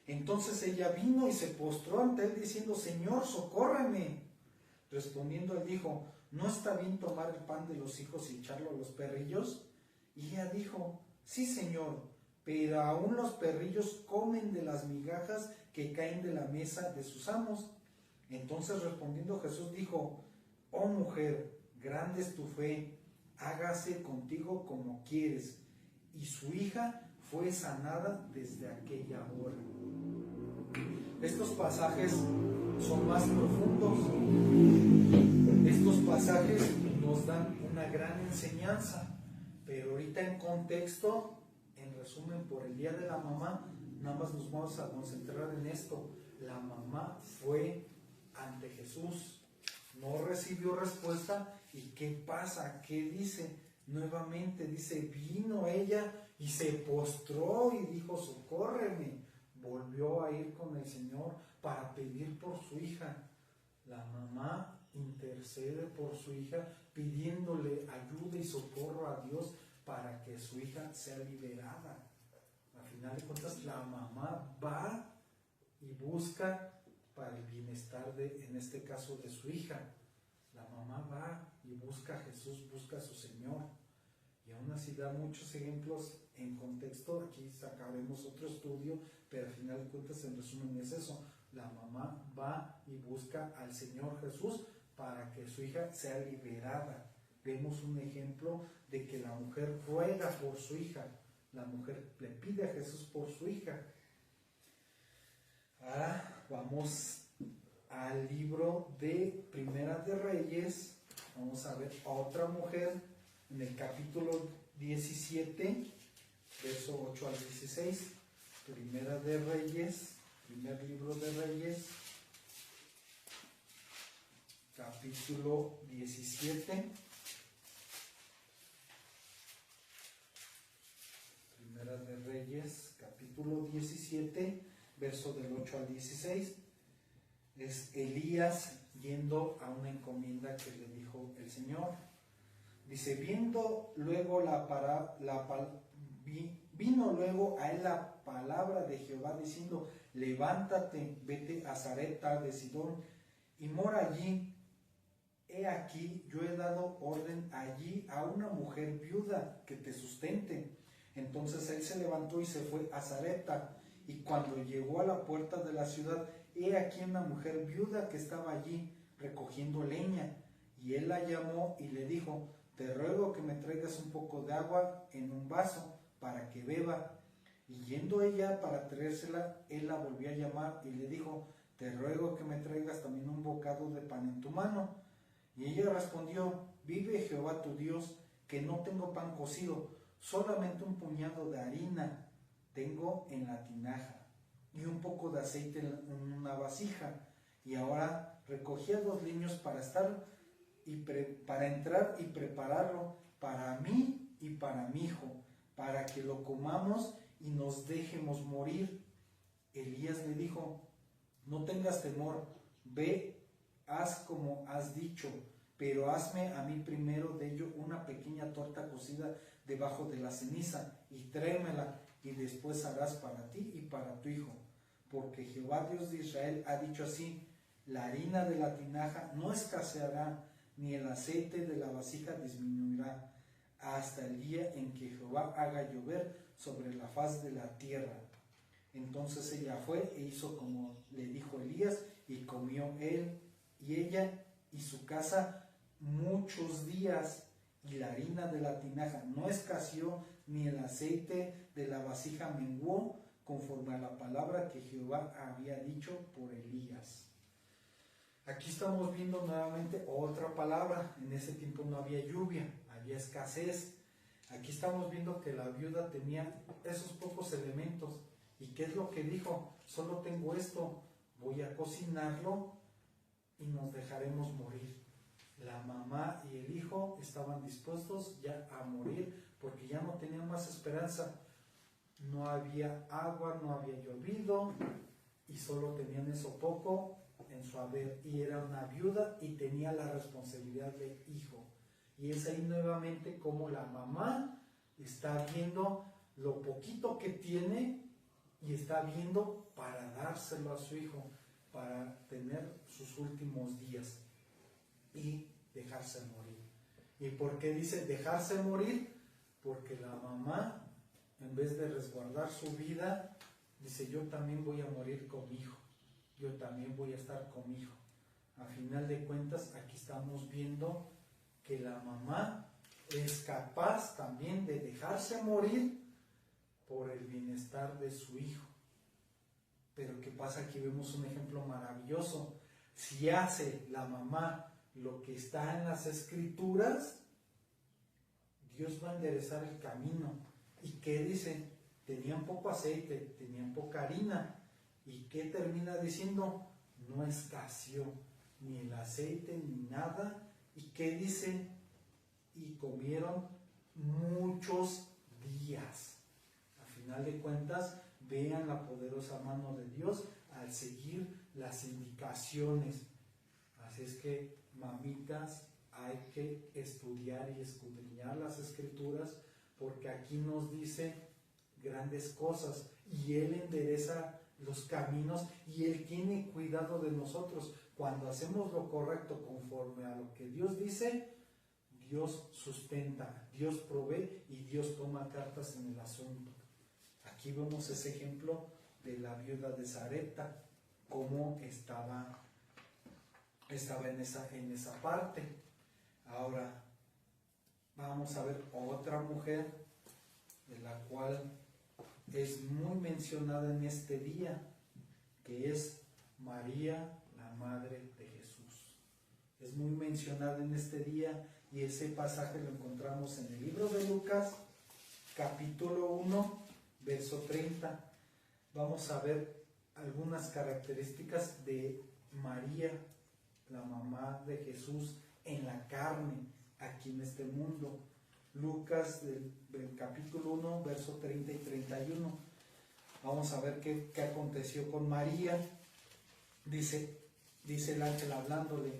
entonces ella vino y se postró ante él diciendo, Señor, socórreme. Respondiendo él dijo, ¿no está bien tomar el pan de los hijos y echarlo a los perrillos? Y ella dijo, sí, Señor, pero aún los perrillos comen de las migajas que caen de la mesa de sus amos. Entonces respondiendo Jesús dijo, oh mujer, grande es tu fe, hágase contigo como quieres. Y su hija fue sanada desde aquella hora. Estos pasajes son más profundos. Estos pasajes nos dan una gran enseñanza, pero ahorita en contexto, en resumen, por el Día de la Mamá, nada más nos vamos a concentrar en esto. La mamá fue ante Jesús, no recibió respuesta. ¿Y qué pasa? ¿Qué dice? Nuevamente dice, vino ella y se postró y dijo, socórreme. Volvió a ir con el Señor para pedir por su hija. La mamá intercede por su hija, pidiéndole ayuda y socorro a Dios para que su hija sea liberada. Al final de cuentas, la mamá va y busca para el bienestar en este caso, de su hija. La mamá va y busca a Jesús, busca a su Señor. Y aún así da muchos ejemplos en contexto. Aquí sacaremos otro estudio, pero al final de cuentas, en resumen, es eso. La mamá va y busca al Señor Jesús para que su hija sea liberada. Vemos un ejemplo de que la mujer ruega por su hija. La mujer le pide a Jesús por su hija. Ahora vamos al libro de Primera de Reyes. Vamos a ver a otra mujer en el capítulo 17, verso 8 al 16. Primera de Reyes, primer libro de Reyes, capítulo 17. Primera de Reyes, capítulo 17, verso del 8 al 16. Es Elías yendo a una encomienda que le dijo el Señor. Dice, vino luego a él la palabra de Jehová diciendo, levántate, vete a Sarepta de Sidón y mora allí. He aquí, yo he dado orden allí a una mujer viuda que te sustente. Entonces él se levantó y se fue a Sarepta, y cuando llegó a la puerta de la ciudad, he aquí una mujer viuda que estaba allí recogiendo leña, y él la llamó y le dijo, te ruego que me traigas un poco de agua en un vaso para que beba. Y yendo ella para traérsela, él la volvió a llamar y le dijo, te ruego que me traigas también un bocado de pan en tu mano. Y ella respondió, vive Jehová tu Dios, que no tengo pan cocido, solamente un puñado de harina tengo en la tinaja y un poco de aceite en una vasija. Y ahora recogía 2 leños para entrar y prepararlo para mí y para mi hijo, para que lo comamos y nos dejemos morir. Elías le dijo, no tengas temor, ve, haz como has dicho, pero hazme a mí primero de ello una pequeña torta cocida debajo de la ceniza y tráemela, y después harás para ti y para tu hijo, porque Jehová Dios de Israel ha dicho así, la harina de la tinaja no escaseará, ni el aceite de la vasija disminuirá, hasta el día en que Jehová haga llover sobre la faz de la tierra. Entonces ella fue e hizo como le dijo Elías, y comió él y ella y su casa muchos días, y la harina de la tinaja no escaseó, ni el aceite de la vasija menguó, conforme a la palabra que Jehová había dicho por Elías. Aquí estamos viendo nuevamente otra palabra. En ese tiempo no había lluvia, había escasez. Aquí estamos viendo que la viuda tenía esos pocos elementos. ¿Y qué es lo que dijo? Solo tengo esto, voy a cocinarlo y nos dejaremos morir. La mamá y el hijo estaban dispuestos ya a morir porque ya no tenían más esperanza. No había agua, no había llovido y solo tenían eso poco en su haber, y era una viuda y tenía la responsabilidad de hijo. Y es ahí nuevamente como la mamá está viendo lo poquito que tiene y está viendo para dárselo a su hijo, para tener sus últimos días y dejarse morir. ¿Y por qué dice dejarse morir? Porque la mamá, en vez de resguardar su vida, dice: yo también voy a morir con mi hijo, yo también voy a estar con mi hijo. A final de cuentas, aquí estamos viendo que la mamá es capaz también de dejarse morir por el bienestar de su hijo. Pero ¿qué pasa? Aquí vemos un ejemplo maravilloso. Si hace la mamá lo que está en las Escrituras, Dios va a enderezar el camino. ¿Y qué dice? Tenían poco aceite, tenían poca harina. ¿Y qué termina diciendo? No escaseó ni el aceite ni nada. ¿Y qué dice? Y comieron muchos días. A final de cuentas, vean la poderosa mano de Dios al seguir las indicaciones. Así es que, mamitas, hay que estudiar y escudriñar las Escrituras, porque aquí nos dice grandes cosas y Él endereza los caminos y Él tiene cuidado de nosotros. Cuando hacemos lo correcto conforme a lo que Dios dice, Dios sustenta, Dios provee y Dios toma cartas en el asunto. Aquí vemos ese ejemplo de la viuda de Sarepta, cómo estaba en esa parte. Ahora vamos a ver otra mujer de la cual es muy mencionada en este día, que es María, la madre de Jesús. Es muy mencionada en este día y ese pasaje lo encontramos en el libro de Lucas, capítulo 1, verso 30. Vamos a ver algunas características de María, la mamá de Jesús, en la carne, aquí en este mundo. Lucas del capítulo 1, verso 30 y 31. Vamos a ver qué aconteció con María. Dice el ángel hablándole: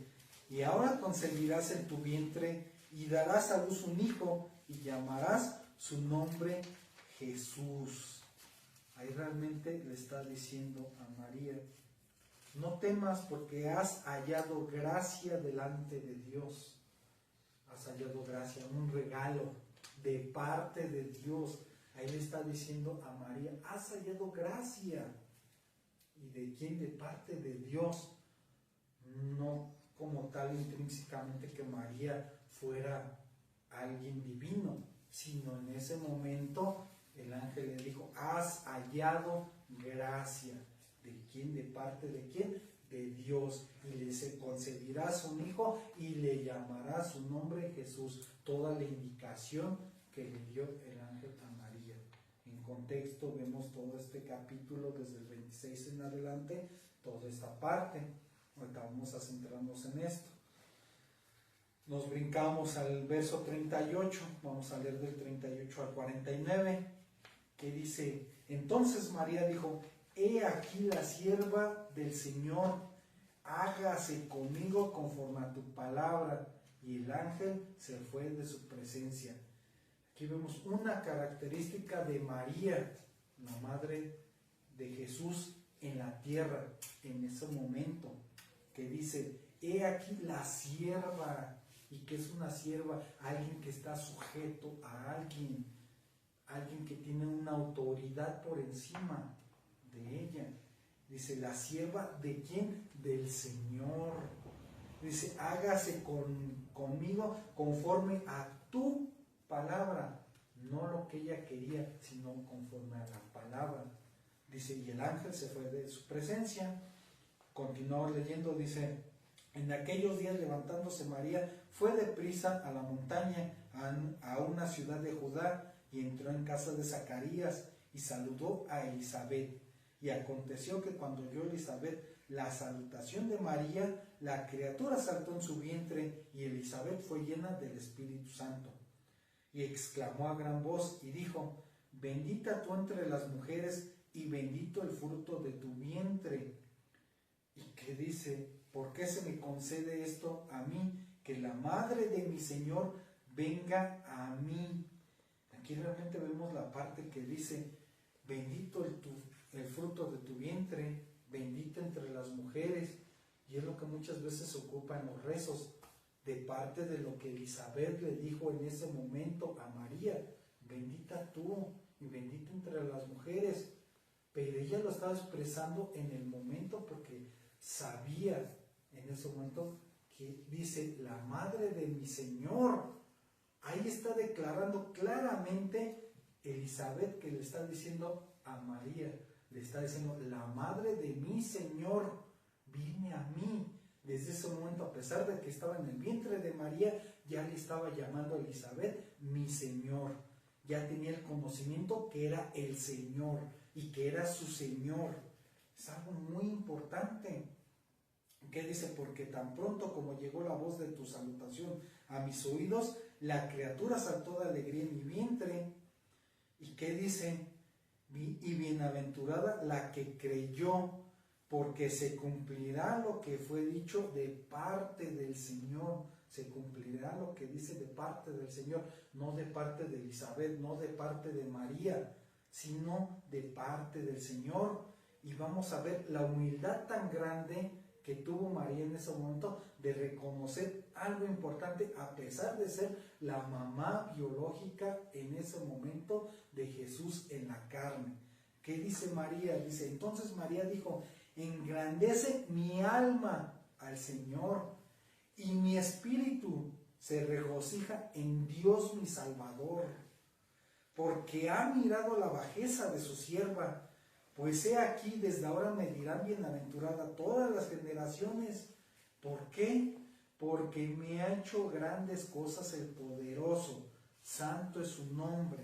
y ahora concebirás en tu vientre y darás a luz un hijo y llamarás su nombre Jesús. Ahí realmente le está diciendo a María: no temas, porque has hallado gracia delante de Dios. Has hallado gracia, un regalo de parte de Dios. Ahí le está diciendo a María: has hallado gracia. ¿Y de quién? De parte de Dios. No como tal intrínsecamente que María fuera alguien divino, sino en ese momento el ángel le dijo: has hallado gracia. ¿De quién? ¿De parte de quién? De Dios. Y le concebirás un hijo y le llamarás su nombre Jesús. Toda la indicación que le dio el ángel a María. En contexto vemos todo este capítulo desde el 26 en adelante, toda esta parte. Ahorita vamos a centrarnos en esto. Nos brincamos al verso 38, vamos a leer del 38 al 49, que dice: entonces María dijo: he aquí la sierva del Señor, hágase conmigo conforme a tu palabra. Y el ángel se fue de su presencia. Aquí vemos una característica de María, la madre de Jesús en la tierra, en ese momento, que dice: he aquí la sierva ¿Y qué es una sierva? Alguien que está sujeto a alguien, alguien que tiene una autoridad por encima de ella. Dice, la sierva ¿de quién? Del Señor. Dice, hágase conmigo conforme a tu palabra. No lo que ella quería, sino conforme a la palabra. Dice, y el ángel se fue de su presencia. Continuó leyendo, dice, en aquellos días levantándose María, fue deprisa a la montaña, a una ciudad de Judá, y entró en casa de Zacarías, y saludó a Elisabet. Y aconteció que cuando oyó Elisabet la salutación de María, la criatura saltó en su vientre, y Elisabet fue llena del Espíritu Santo. Y exclamó a gran voz y dijo, bendita tú entre las mujeres, y bendito el fruto de tu vientre. Y que dice, ¿por qué se me concede esto a mí, que la madre de mi Señor venga a mí? Aquí realmente vemos la parte que dice, bendito el fruto de tu vientre, bendita entre las mujeres, y es lo que muchas veces ocupa en los rezos, de parte de lo que Elisabet le dijo en ese momento a María, bendita tú y bendita entre las mujeres, pero ella lo estaba expresando en el momento porque sabía en ese momento que dice, la madre de mi Señor. Ahí está declarando claramente Elisabet, que le está diciendo a María, le está diciendo, la madre de mi Señor viene a mí. Desde ese momento, a pesar de que estaba en el vientre de María, ya le estaba llamando a Elisabet mi Señor. Ya tenía el conocimiento que era el Señor y que era su Señor. Es algo muy importante. ¿Qué dice? Porque tan pronto como llegó la voz de tu salutación a mis oídos, la criatura saltó de alegría en mi vientre. ¿Y qué dice? Y bienaventurada la que creyó, porque se cumplirá lo que fue dicho de parte del Señor. Se cumplirá lo que dice de parte del Señor, no de parte de Elisabet, no de parte de María, sino de parte del Señor. Y vamos a ver la humildad tan grande que tuvo María en ese momento de reconocer algo importante, a pesar de ser la mamá biológica en ese momento de Jesús en la carne. ¿Qué dice María? Dice, entonces María dijo, engrandece mi alma al Señor, y mi espíritu se regocija en Dios mi Salvador, porque ha mirado la bajeza de su sierva. Pues he aquí, desde ahora me dirán bienaventurada todas las generaciones. ¿Por qué? Porque me ha hecho grandes cosas el poderoso, santo es su nombre.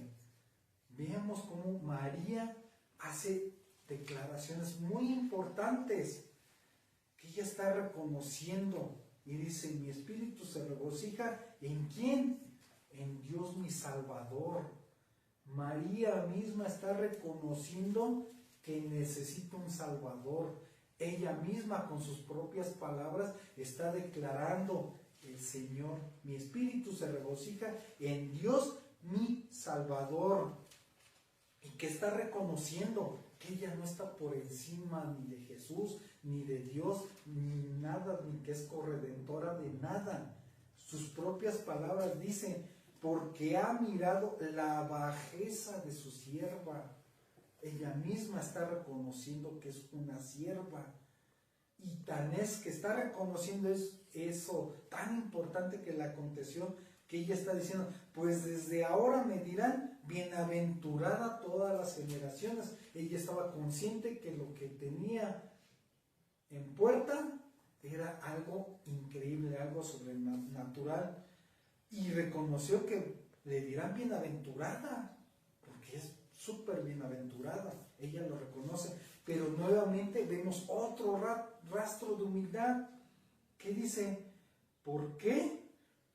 Veamos cómo María hace declaraciones muy importantes, que ella está reconociendo, y dice, mi espíritu se regocija, ¿en quién? En Dios mi Salvador. María misma está reconociendo que necesita un Salvador. Ella misma con sus propias palabras está declarando, el Señor, mi espíritu se regocija en Dios mi Salvador. Y que está reconociendo que ella no está por encima ni de Jesús, ni de Dios, ni nada, ni que es corredentora de nada. Sus propias palabras dicen, porque ha mirado la bajeza de su sierva. Ella misma está reconociendo que es una sierva. Y tan es que está reconociendo eso tan importante que le aconteció, que ella está diciendo, pues desde ahora me dirán bienaventurada todas las generaciones. Ella estaba consciente que lo que tenía en puerta era algo increíble, algo sobrenatural, y reconoció que le dirán bienaventurada, porque es súper bienaventurada, ella lo reconoce. Pero nuevamente vemos otro rastro de humildad, que dice, ¿por qué?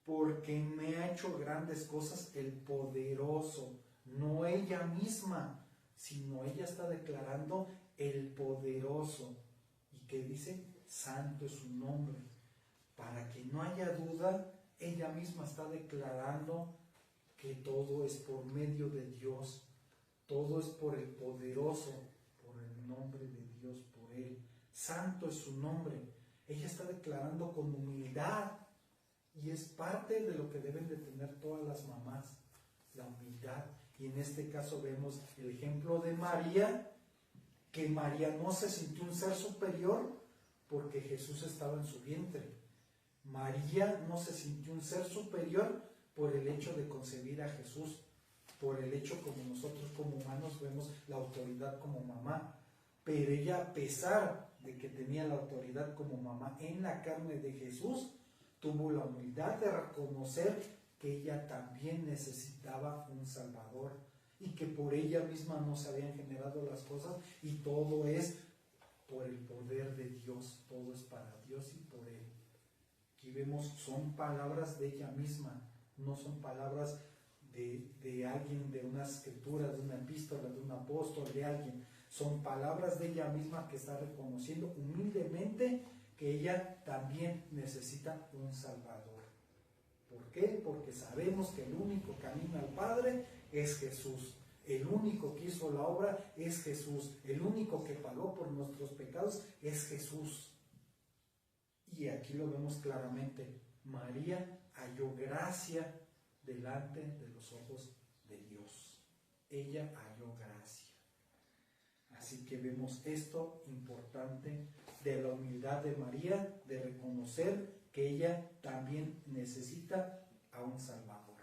Porque me ha hecho grandes cosas el poderoso, no ella misma, sino ella está declarando el poderoso. ¿Y qué dice? Santo es su nombre. Para que no haya duda, ella misma está declarando que todo es por medio de Dios, todo es por el poderoso, por el nombre de Dios, por Él. Santo es su nombre. Ella está declarando con humildad Y es parte de lo que deben de tener todas las mamás, la humildad. Y en este caso vemos el ejemplo de María, que María no se sintió un ser superior porque Jesús estaba en su vientre. María no se sintió un ser superior por el hecho de concebir a Jesús, por el hecho como nosotros como humanos vemos la autoridad como mamá. Pero ella, a pesar de que tenía la autoridad como mamá en la carne de Jesús, tuvo la humildad de reconocer que ella también necesitaba un Salvador y que por ella misma no se habían generado las cosas, y todo es por el poder de Dios, todo es para Dios y por Él. Aquí vemos, son palabras de ella misma, no son palabras de alguien, de una escritura, de una epístola, de un apóstol, de alguien. Son palabras de ella misma que está reconociendo humildemente que ella también necesita un Salvador. ¿Por qué? Porque sabemos que el único camino al Padre es Jesús. El único que hizo la obra es Jesús. El único que pagó por nuestros pecados es Jesús. Y aquí lo vemos claramente. María halló gracia delante de los ojos de Dios. Ella halló gracia. Así que vemos esto importante de la humildad de María, de reconocer que ella también necesita a un Salvador.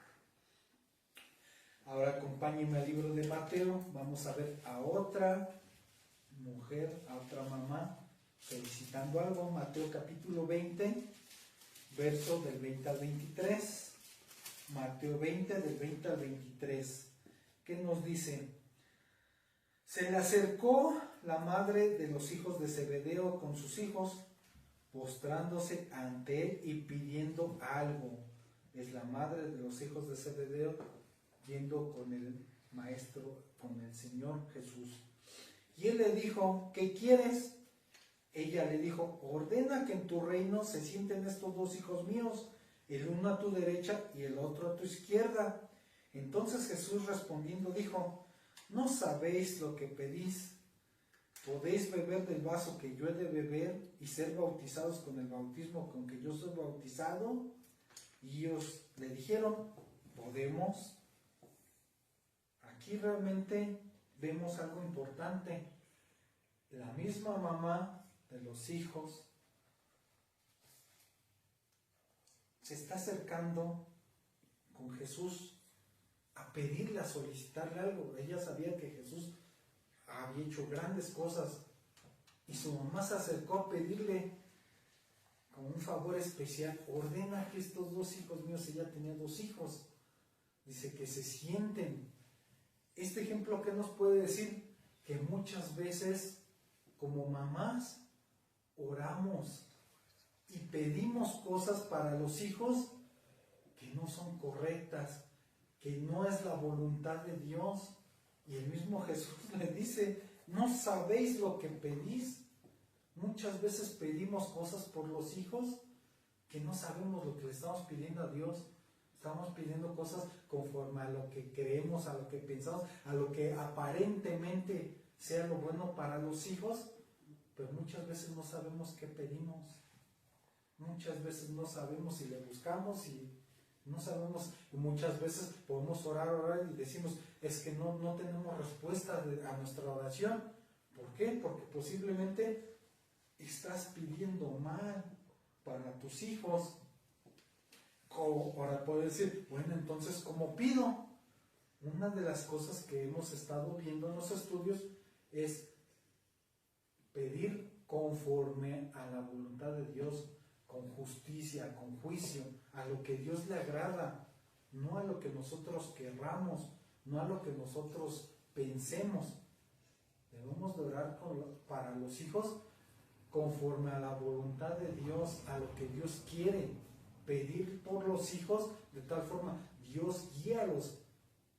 Ahora acompáñenme al libro de Mateo. Vamos a ver a otra mujer, a otra mamá solicitando algo. Mateo capítulo 20, verso del 20 al 23. Mateo 20, del 20 al 23. ¿Qué nos dice? Se le acercó la madre de los hijos de Zebedeo con sus hijos, postrándose ante él y pidiendo algo. Es la madre de los hijos de Zebedeo yendo con el maestro, con el Señor Jesús. Y él le dijo, ¿qué quieres? Ella le dijo, ordena que en tu reino se sienten estos dos hijos míos, el uno a tu derecha y el otro a tu izquierda. Entonces Jesús respondiendo dijo, ¿no sabéis lo que pedís? ¿Podéis beber del vaso que yo he de beber y ser bautizados con el bautismo con que yo soy bautizado? Y ellos le dijeron, ¿podemos? Aquí realmente vemos algo importante. La misma mamá de los hijos se está acercando con Jesús a pedirle, a solicitarle algo. Ella sabía que Jesús había hecho grandes cosas y su mamá se acercó a pedirle como un favor especial, ordena que estos dos hijos míos, ella tenía dos hijos, dice que se sienten. Este ejemplo, ¿qué nos puede decir? Que muchas veces como mamás oramos y pedimos cosas para los hijos que no son correctas, que no es la voluntad de Dios. Y el mismo Jesús le dice, ¿no sabéis lo que pedís? Muchas veces pedimos cosas por los hijos que no sabemos lo que le estamos pidiendo a Dios. Estamos pidiendo cosas conforme a lo que creemos, a lo que pensamos, a lo que aparentemente sea lo bueno para los hijos, pero muchas veces no sabemos qué pedimos. Muchas veces no sabemos si le buscamos y no sabemos, y muchas veces podemos orar y decimos, es que no tenemos respuesta a nuestra oración. ¿Por qué? Porque posiblemente estás pidiendo mal para tus hijos. Ahora puedo decir, bueno, entonces, ¿cómo pido? Una de las cosas que hemos estado viendo en los estudios es pedir conforme a la voluntad de Dios, con justicia, con juicio, a lo que Dios le agrada, no a lo que nosotros querramos, no a lo que nosotros pensemos. Debemos de orar para los hijos conforme a la voluntad de Dios, a lo que Dios quiere. Pedir por los hijos de tal forma, Dios guíalos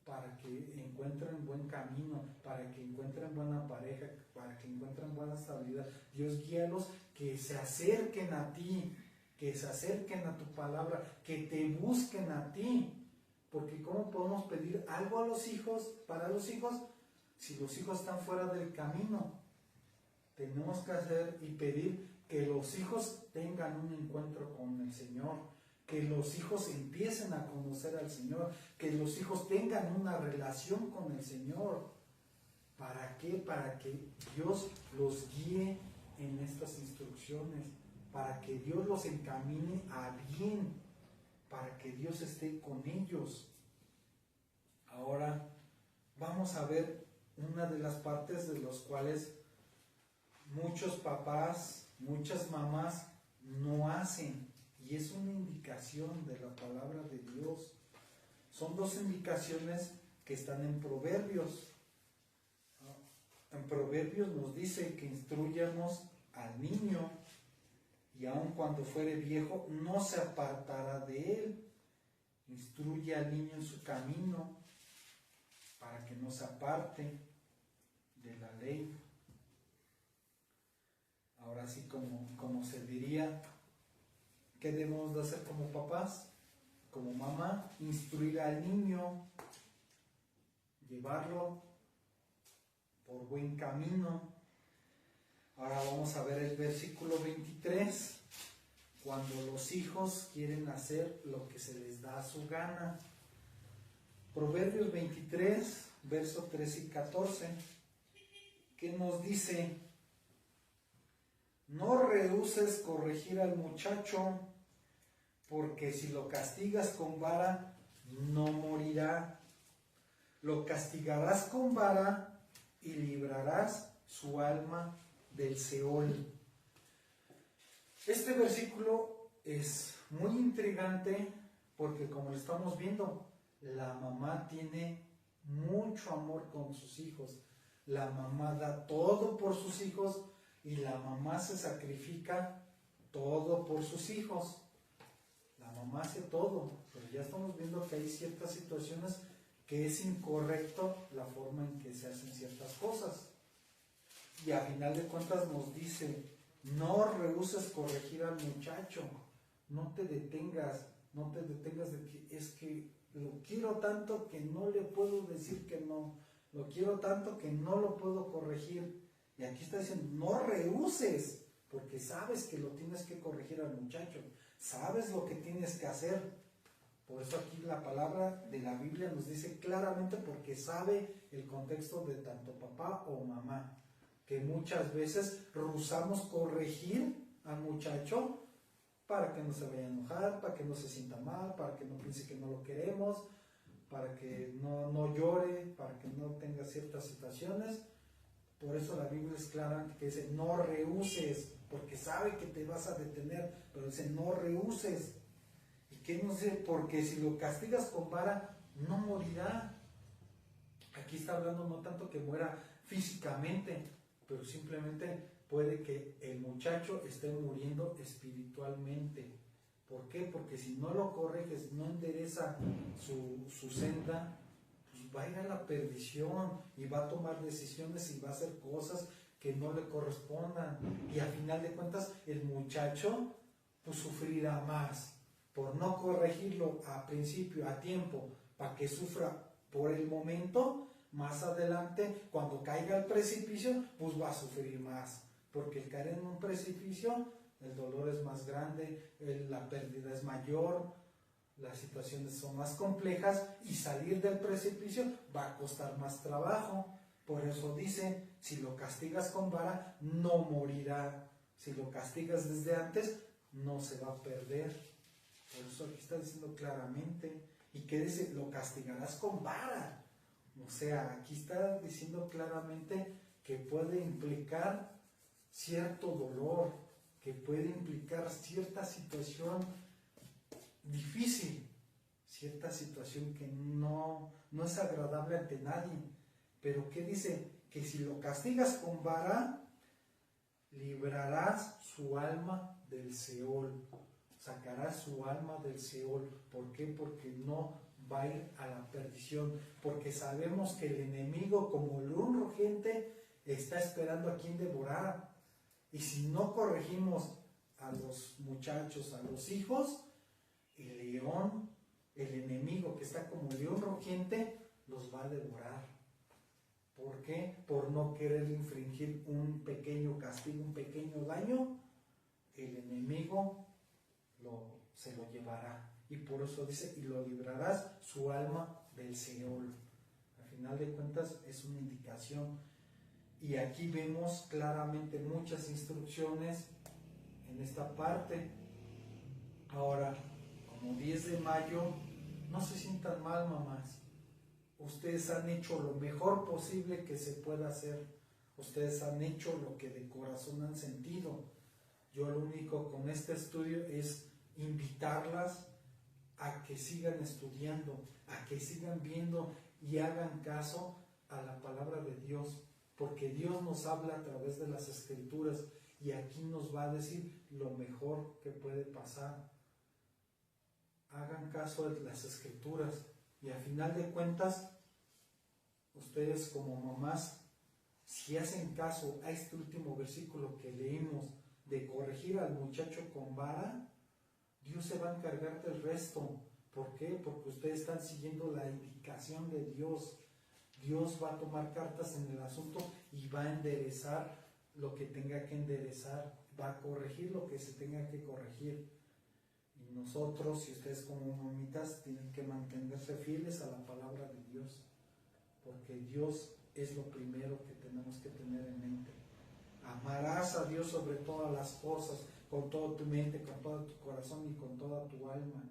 para que encuentren buen camino, para que encuentren buena pareja, para que encuentren buena estabilidad. Dios guíalos, que se acerquen a ti, que se acerquen a tu palabra, que te busquen a ti. Porque ¿cómo podemos pedir algo a los hijos, para los hijos, si los hijos están fuera del camino? Tenemos que hacer y pedir que los hijos tengan un encuentro con el Señor, que los hijos empiecen a conocer al Señor, que los hijos tengan una relación con el Señor. ¿Para qué? Para que Dios los guíe en estas instrucciones, para que Dios los encamine a bien, para que Dios esté con ellos. Ahora vamos a ver una de las partes de las cuales muchos papás, muchas mamás no hacen, y es una indicación de la palabra de Dios. Son dos indicaciones que están en Proverbios. En Proverbios nos dice que instruyamos al niño, y aun cuando fuere viejo no se apartará de él. Instruye al niño en su camino para que no se aparte de la ley. Ahora sí, como se diría, ¿qué debemos de hacer como papás? Como mamá, instruir al niño, llevarlo por buen camino. Ahora vamos a ver el versículo 23, cuando los hijos quieren hacer lo que se les da a su gana. Proverbios 23, versos 13 y 14, que nos dice: no rehúses corregir al muchacho, porque si lo castigas con vara, no morirá. Lo castigarás con vara y librarás su alma del Seol. Este versículo es muy intrigante porque, como lo estamos viendo, la mamá tiene mucho amor con sus hijos. La mamá da todo por sus hijos y la mamá se sacrifica todo por sus hijos. La mamá hace todo, pero ya estamos viendo que hay ciertas situaciones que es incorrecto la forma en que se hacen ciertas cosas. Y a final de cuentas nos dice: no rehúses corregir al muchacho, no te detengas de que es que lo quiero tanto que no le puedo decir que no, lo quiero tanto que no lo puedo corregir. Y aquí está diciendo: no rehúses, porque sabes que lo tienes que corregir al muchacho, sabes lo que tienes que hacer. Por eso aquí la palabra de la Biblia nos dice claramente, porque sabe el contexto de tanto papá o mamá, que muchas veces rehusamos corregir al muchacho para que no se vaya a enojar, para que no se sienta mal, para que no piense que no lo queremos, para que no llore, para que no tenga ciertas situaciones. Por eso la Biblia es clara que dice: no rehuses, porque sabe que te vas a detener, pero dice: no rehuses. ¿Y qué nos dice? Porque si lo castigas con vara, no morirá. Aquí está hablando no tanto que muera físicamente, pero simplemente puede que el muchacho esté muriendo espiritualmente. ¿Por qué? Porque si no lo corriges, no endereza su senda, pues va a ir a la perdición y va a tomar decisiones y va a hacer cosas que no le correspondan. Y a final de cuentas, el muchacho pues sufrirá más por no corregirlo a principio, a tiempo, para que sufra por el momento. Más adelante, cuando caiga al precipicio, pues va a sufrir más, porque el caer en un precipicio, el dolor es más grande, la pérdida es mayor, las situaciones son más complejas y salir del precipicio va a costar más trabajo. Por eso dice: si lo castigas con vara, no morirá. Si lo castigas desde antes, no se va a perder. Por eso aquí está diciendo claramente. ¿Y qué dice? Lo castigarás con vara. O sea, aquí está diciendo claramente que puede implicar cierto dolor, que puede implicar cierta situación difícil, cierta situación que no es agradable ante nadie. Pero ¿qué dice? Que si lo castigas con vara, librarás su alma del Seol. Sacarás su alma del Seol. ¿Por qué? Porque no va a ir a la perdición, porque sabemos que el enemigo, como león rugiente, está esperando a quien devorar. Y si no corregimos a los muchachos, a los hijos, el león, el enemigo que está como león rugiente, los va a devorar. ¿Por qué? Por no querer infringir un pequeño castigo, un pequeño daño, el enemigo se lo llevará. Y por eso dice, y lo librarás su alma del Seol. Al final de cuentas es una indicación. Y aquí vemos claramente muchas instrucciones en esta parte. Ahora, como 10 de mayo, no se sientan mal, mamás. Ustedes han hecho lo mejor posible que se pueda hacer. Ustedes han hecho lo que de corazón han sentido. Yo lo único con este estudio es invitarlas a que sigan estudiando, a que sigan viendo y hagan caso a la palabra de Dios, porque Dios nos habla a través de las Escrituras y aquí nos va a decir lo mejor que puede pasar. Hagan caso de las Escrituras y a final de cuentas, ustedes como mamás, si hacen caso a este último versículo que leímos de corregir al muchacho con vara, Dios se va a encargar del resto. ¿Por qué? Porque ustedes están siguiendo la indicación de Dios. Dios va a tomar cartas en el asunto y va a enderezar lo que tenga que enderezar, va a corregir lo que se tenga que corregir. Y nosotros, y ustedes como mamitas, tienen que mantenerse fieles a la palabra de Dios, porque Dios es lo primero que tenemos que tener en mente. Amarás a Dios sobre todas las cosas, con toda tu mente, con todo tu corazón y con toda tu alma.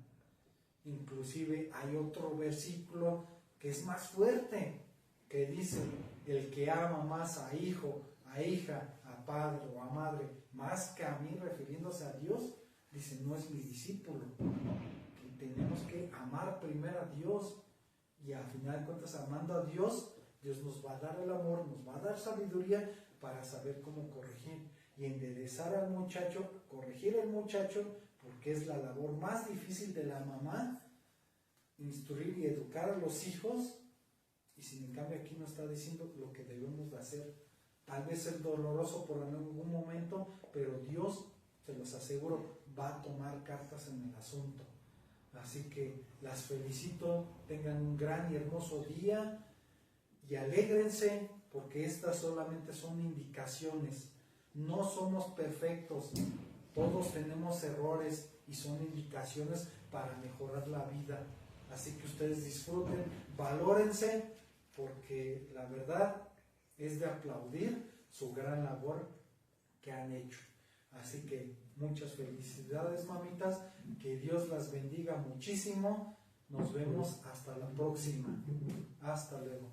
Inclusive hay otro versículo que es más fuerte, que dice, el que ama más a hijo, a hija, a padre o a madre, más que a mí, refiriéndose a Dios, dice, no es mi discípulo. Y tenemos que amar primero a Dios, y al final de cuentas, amando a Dios, Dios nos va a dar el amor, nos va a dar sabiduría para saber cómo corregir y enderezar al muchacho, corregir al muchacho, porque es la labor más difícil de la mamá, instruir y educar a los hijos. Y sin en cambio aquí nos está diciendo lo que debemos de hacer. Tal vez es doloroso por algún momento, pero Dios, se los aseguro, va a tomar cartas en el asunto. Así que las felicito, tengan un gran y hermoso día y alégrense, porque estas solamente son indicaciones. No somos perfectos, todos tenemos errores y son indicaciones para mejorar la vida. Así que ustedes disfruten, valórense, porque la verdad es de aplaudir su gran labor que han hecho. Así que muchas felicidades, mamitas, que Dios las bendiga muchísimo. Nos vemos hasta la próxima. Hasta luego.